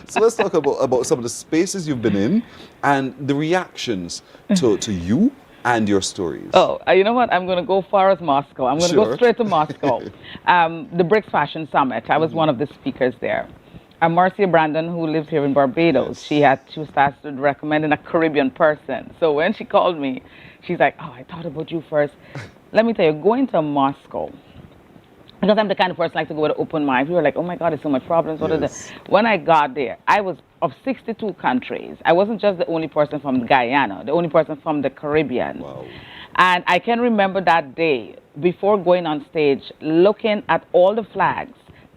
So let's talk about some of the spaces you've been in and the reactions to you and your stories. Oh, you know what? I'm going to go far as Moscow. I'm going to go straight to Moscow. The BRICS Fashion Summit. I was one of the speakers there. Marcia Brandon, who lives here in Barbados, she started recommending a Caribbean person. So when she called me, she's like, "Oh, I thought about you first." Let me tell you, going to Moscow, because I'm the kind of person like to go with an open mind. People were like, "Oh my God, there's so much problems." Yes. When I got there, I was of 62 countries. I wasn't just the only person from Guyana, the only person from the Caribbean. Wow. And I can remember that day, before going on stage, looking at all the flags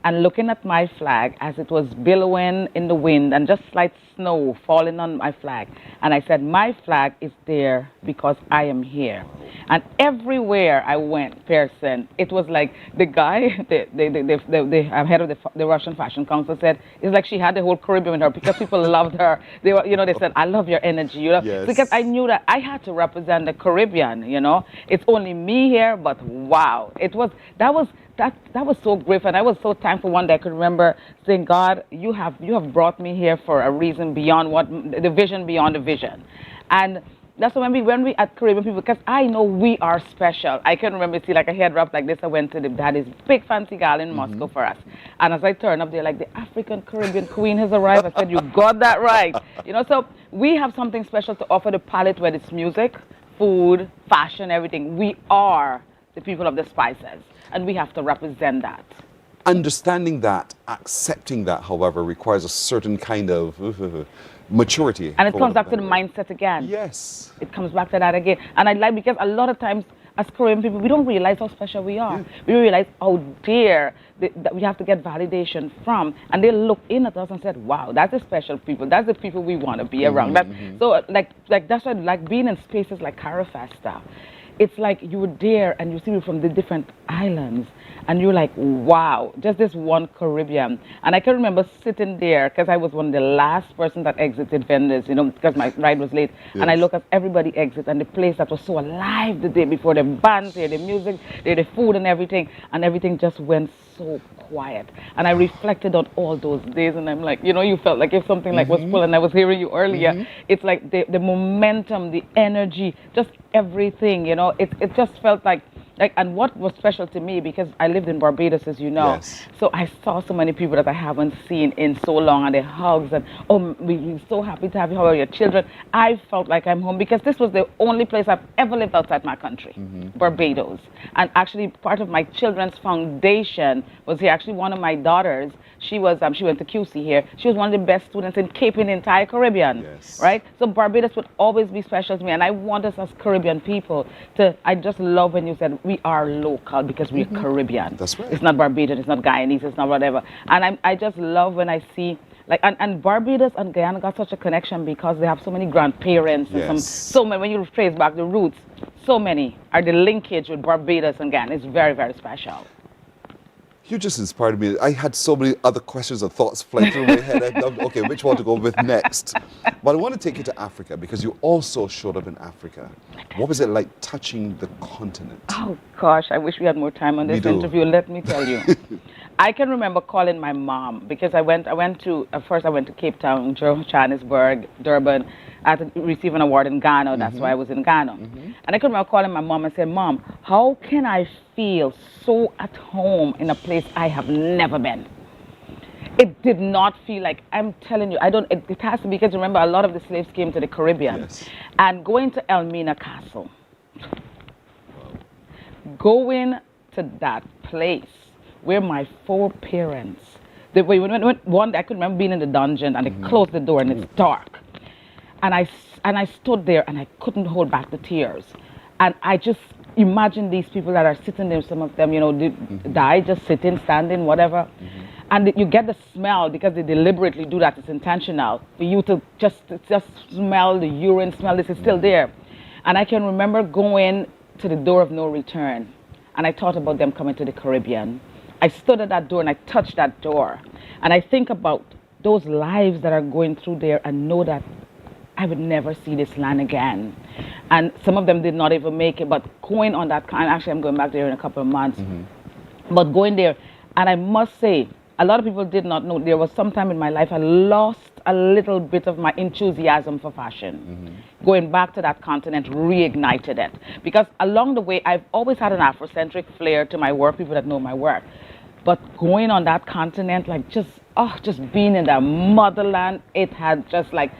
and looking at my flag as it was billowing in the wind and just slight snow falling on my flag. And I said, my flag is there because I am here. And everywhere I went, Pearson, it was like the guy, the head of the Russian Fashion Council said, it's like she had the whole Caribbean with her because people loved her. They were, they said, "I love your energy." Yes. Because I knew that I had to represent the Caribbean, It's only me here, but wow. That was so grateful, and I was so thankful. One day I could remember saying, "God, you have brought me here for a reason beyond the vision beyond the vision." And that's when we at Caribbean people, because I know we are special. I can remember, like a head wrap like this, I went to the daddy's big fancy gala in Moscow for us. And as I turned up, they're like, "The African Caribbean queen has arrived." I said, "You got that right." So we have something special to offer the palette, whether it's music, food, fashion, everything. We are the people of the spices, and we have to represent that. Understanding that, accepting that, however, requires a certain kind of maturity. And it comes back to the mindset again. Yes. It comes back to that again. And I like, because a lot of times as Korean people, we don't realize how special we are. Yeah. We realize how dear that we have to get validation from. And they look in at us and said, wow, that's the special people. That's the people we want to be around. So like that's why I like being in spaces like Carifesta. It's like you were there and you see me from the different islands and you're like, wow, just this one Caribbean. And I can remember sitting there because I was one of the last person that exited Venice, you know, because my ride was late. Yes. And I look at everybody exit and the place that was so alive the day before, the bands, the music, the food and everything just went so quiet. And I reflected on all those days and I'm like, you know, you felt like if something like was full, and I was hearing you earlier, it's like the momentum, the energy, just everything, you know, it just felt like, and what was special to me, because I lived in Barbados, as you know, yes. So I saw so many people that I haven't seen in so long, and the hugs, and oh, we're so happy to have you, how are your children? I felt like I'm home, because this was the only place I've ever lived outside my country, Barbados. And actually part of my children's foundation was here. Actually, one of my daughters, she went to QC here. She was one of the best students in Cape in the entire Caribbean, yes. Right? So Barbados would always be special to me, and I want us as Caribbean people to, I just love when you said we are local because we're Caribbean. That's right. It's not Barbadian, it's not Guyanese, it's not whatever. And I just love when I see, like, and Barbados and Guyana got such a connection because they have so many grandparents, yes. And so many, when you trace back the roots, so many are the linkage with Barbados and Guyana. It's very, very special. You just inspired me. I had so many other questions and thoughts flying through my head. I thought, okay, which one to go with next? But I want to take you to Africa because you also showed up in Africa. What was it like touching the continent? Oh, gosh, I wish we had more time on this interview. Let me tell you. I can remember calling my mom because I went to, first I went to Cape Town, Johannesburg, Durban. I had to receive an award in Ghana. That's why I was in Ghana. And I can remember calling my mom and saying, Mom, how can I feel so at home in a place I have never been? It did not feel like, I'm telling you, it has to be, because remember, a lot of the slaves came to the Caribbean. Yes. And going to Elmina Castle, going to that place where my foreparents, one, I could remember being in the dungeon and they closed the door and it's dark. And I stood there and I couldn't hold back the tears. And I just imagine these people that are sitting there, some of them, you know, die, just sitting, standing, whatever. And you get the smell, because they deliberately do that, it's intentional, for you to just smell the urine, smell this, is still there. And I can remember going to the door of no return. And I thought about them coming to the Caribbean. I stood at that door and I touched that door. And I think about those lives that are going through there and know that I would never see this land again. And some of them did not even make it, but going on that, and actually I'm going back there in a couple of months, but going there, and I must say, a lot of people did not know, there was some time in my life I lost a little bit of my enthusiasm for fashion. Going back to that continent reignited it. Because along the way, I've always had an Afrocentric flair to my work, people that know my work. But going on that continent, like just being in the motherland, it had just like,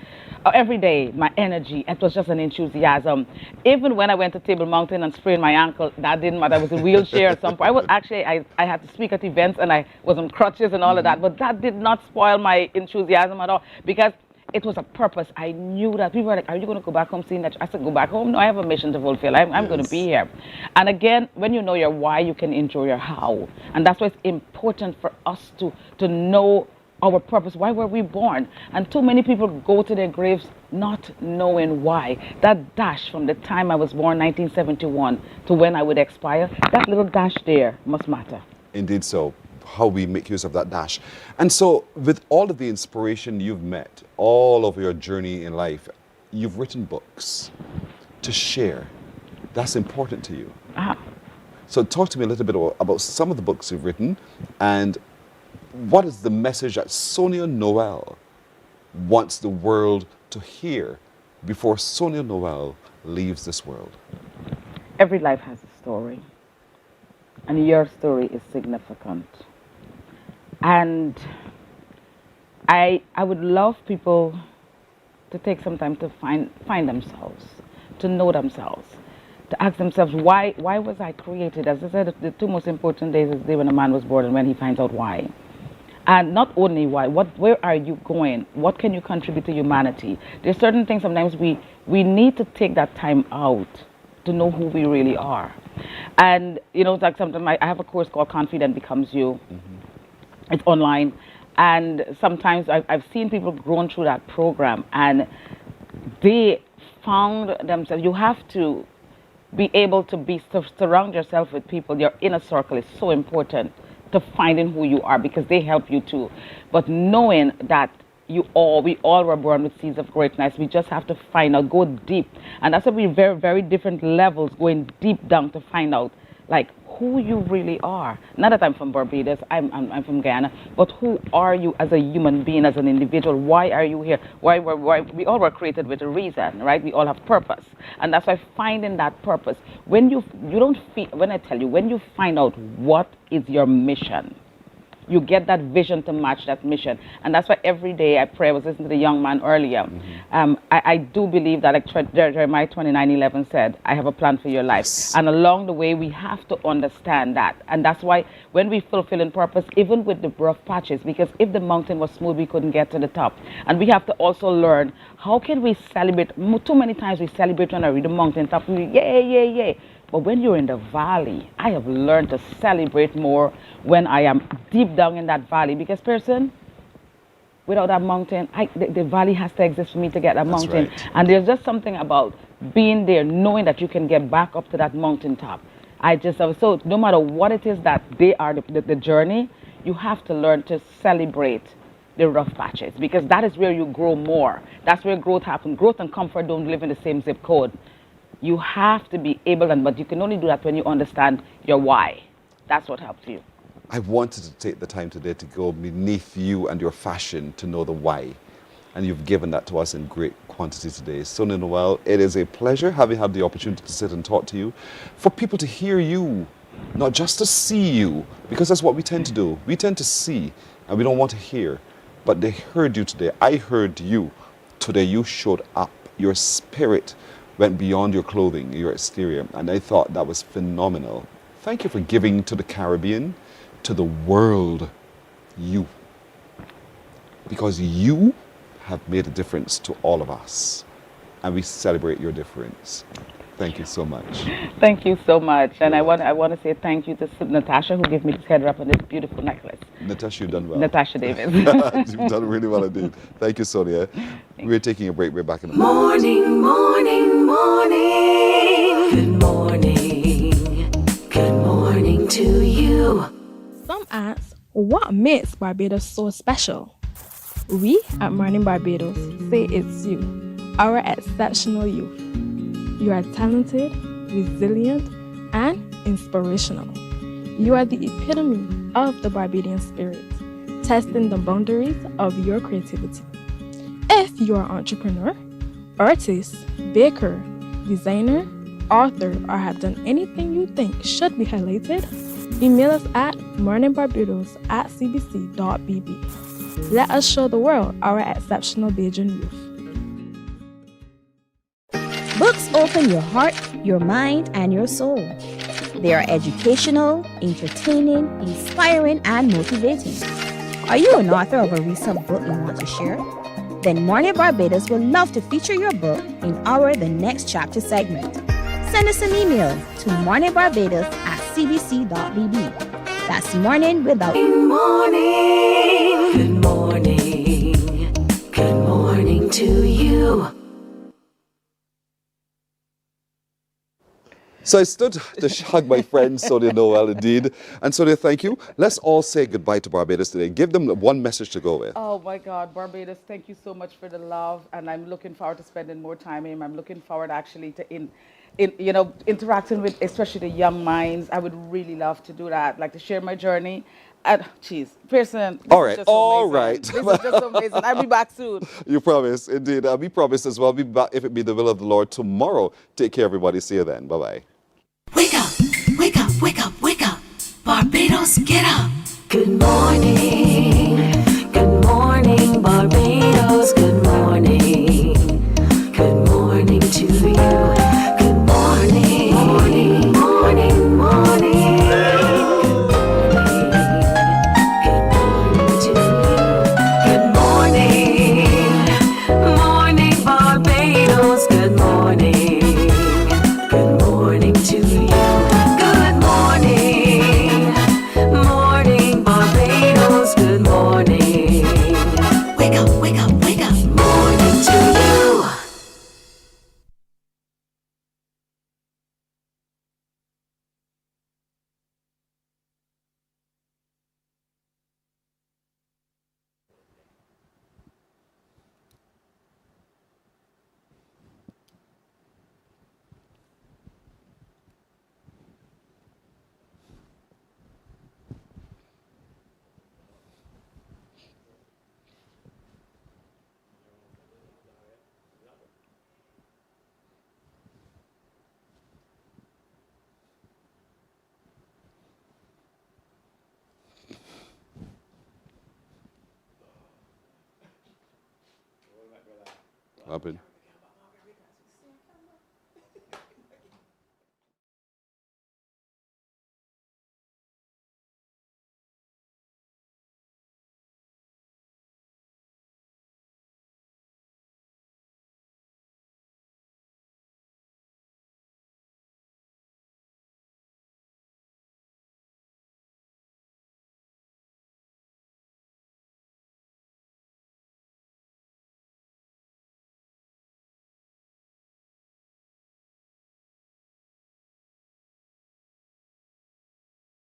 every day, my energy, it was just an enthusiasm. Even when I went to Table Mountain and sprained my ankle, that didn't matter. I was in a wheelchair at some point. I had to speak at events and I was on crutches and all of that, but that did not spoil my enthusiasm at all, because it was a purpose. I knew that people were like, are you going to go back home seeing that? I said, go back home? No, I have a mission to fulfill. I'm going to be here. And again, when you know your why, you can enjoy your how. And that's why it's important for us to know our purpose. Why were we born? And too many people go to their graves not knowing why. That dash from the time I was born, 1971, to when I would expire, that little dash there must matter. Indeed so. How we make use of that dash. And so with all of the inspiration you've met, all of your journey in life, you've written books to share. That's important to you. So talk to me a little bit about some of the books you've written, and what is the message that Sonia Noel wants the world to hear before Sonia Noel leaves this world? Every life has a story, and your story is significant. And I would love people to take some time to find themselves, to know themselves, to ask themselves, why was I created? As I said, the two most important days is the day when a man was born and when he finds out why. And not only why, where are you going? What can you contribute to humanity? There's certain things sometimes we need to take that time out to know who we really are. And, you know, like sometimes I have a course called Confident Becomes You. It's online. And sometimes I've seen people grown through that program and they found themselves. You have to be able to surround yourself with people. Your inner circle is so important to finding who you are because they help you too. But knowing that we all were born with seeds of greatness, we just have to find out, go deep. And that's why we're very, very different levels, going deep down to find out like who you really are. Not that I'm from Barbados, I'm from Guyana, but who are you as a human being, as an individual? Why are you here? Why we all were created with a reason, right? We all have purpose. And that's why finding that purpose, when you find out what is your mission, you get that vision to match that mission. And that's why every day I pray. I was listening to the young man earlier. I do believe that, like Jeremiah 29:11 said, I have a plan for your life. Yes. And along the way, we have to understand that. And that's why when we fulfill in purpose, even with the rough patches, because if the mountain was smooth, we couldn't get to the top. And we have to also learn, how can we celebrate? Too many times we celebrate when I read the mountain top. We yay. But when you're in the valley, I have learned to celebrate more when I am deep down in that valley. Because without that mountain, the valley has to exist for me to get that mountain. Right. And there's just something about being there, knowing that you can get back up to that mountaintop. So no matter what it is that they are, the journey, you have to learn to celebrate the rough patches. Because that is where you grow more. That's where growth happens. Growth and comfort don't live in the same zip code. You have to be able, but you can only do that when you understand your why. That's what helps you. I wanted to take the time today to go beneath you and your fashion to know the why. And you've given that to us in great quantity today. Sonia Noel, it is a pleasure having had the opportunity to sit and talk to you. For people to hear you, not just to see you, because that's what we tend to do. We tend to see and we don't want to hear. But they heard you today. I heard you. Today you showed up. Your spirit went beyond your clothing, your exterior, and I thought that was phenomenal. Thank you for giving to the Caribbean, to the world, you. Because you have made a difference to all of us, and we celebrate your difference. Thank you so much. Thank you so much. And I want to say thank you to Natasha, who gave me this head wrap and this beautiful necklace. Natasha, you've done well. Natasha Davis. You've done really well indeed. Thank you, Sonia. We're taking a break. We're back in a minute. Morning, morning, morning. Good morning. Good morning to you. Some ask, what makes Barbados so special? We at Mornin Barbados say it's you, our exceptional youth. You are talented, resilient, and inspirational. You are the epitome of the Barbadian spirit, testing the boundaries of your creativity. If you are an entrepreneur, artist, baker, designer, author, or have done anything you think should be highlighted, email us at morninbarbados@cbc.bb. Let us show the world our exceptional Bajan youth. Books open your heart, your mind, and your soul. They are educational, entertaining, inspiring, and motivating. Are you an author of a recent book you want to share? Then Mornin Barbados would love to feature your book in our The Next Chapter segment. Send us an email to morninbarbados@cbc.bb. That's morning without Morning. Good morning. Good morning to you. So I stood to hug my friend Sonia Noel indeed. And Sonia, thank you. Let's all say goodbye to Barbados today. Give them one message to go with. Oh my God, Barbados, thank you so much for the love. And I'm looking forward to spending more time in. I'm looking forward actually to interacting with especially the young minds. I would really love to do that, like to share my journey. Pearson. All right. This is just amazing. I'll be back soon. You promise, indeed. We promise as well. We'll be back, if it be the will of the Lord, tomorrow. Take care, everybody. See you then. Bye-bye. Wake up, wake up, wake up, wake up. Barbados, get up. Good morning. Good morning, Barbados. Good morning. Good morning to you. Up in.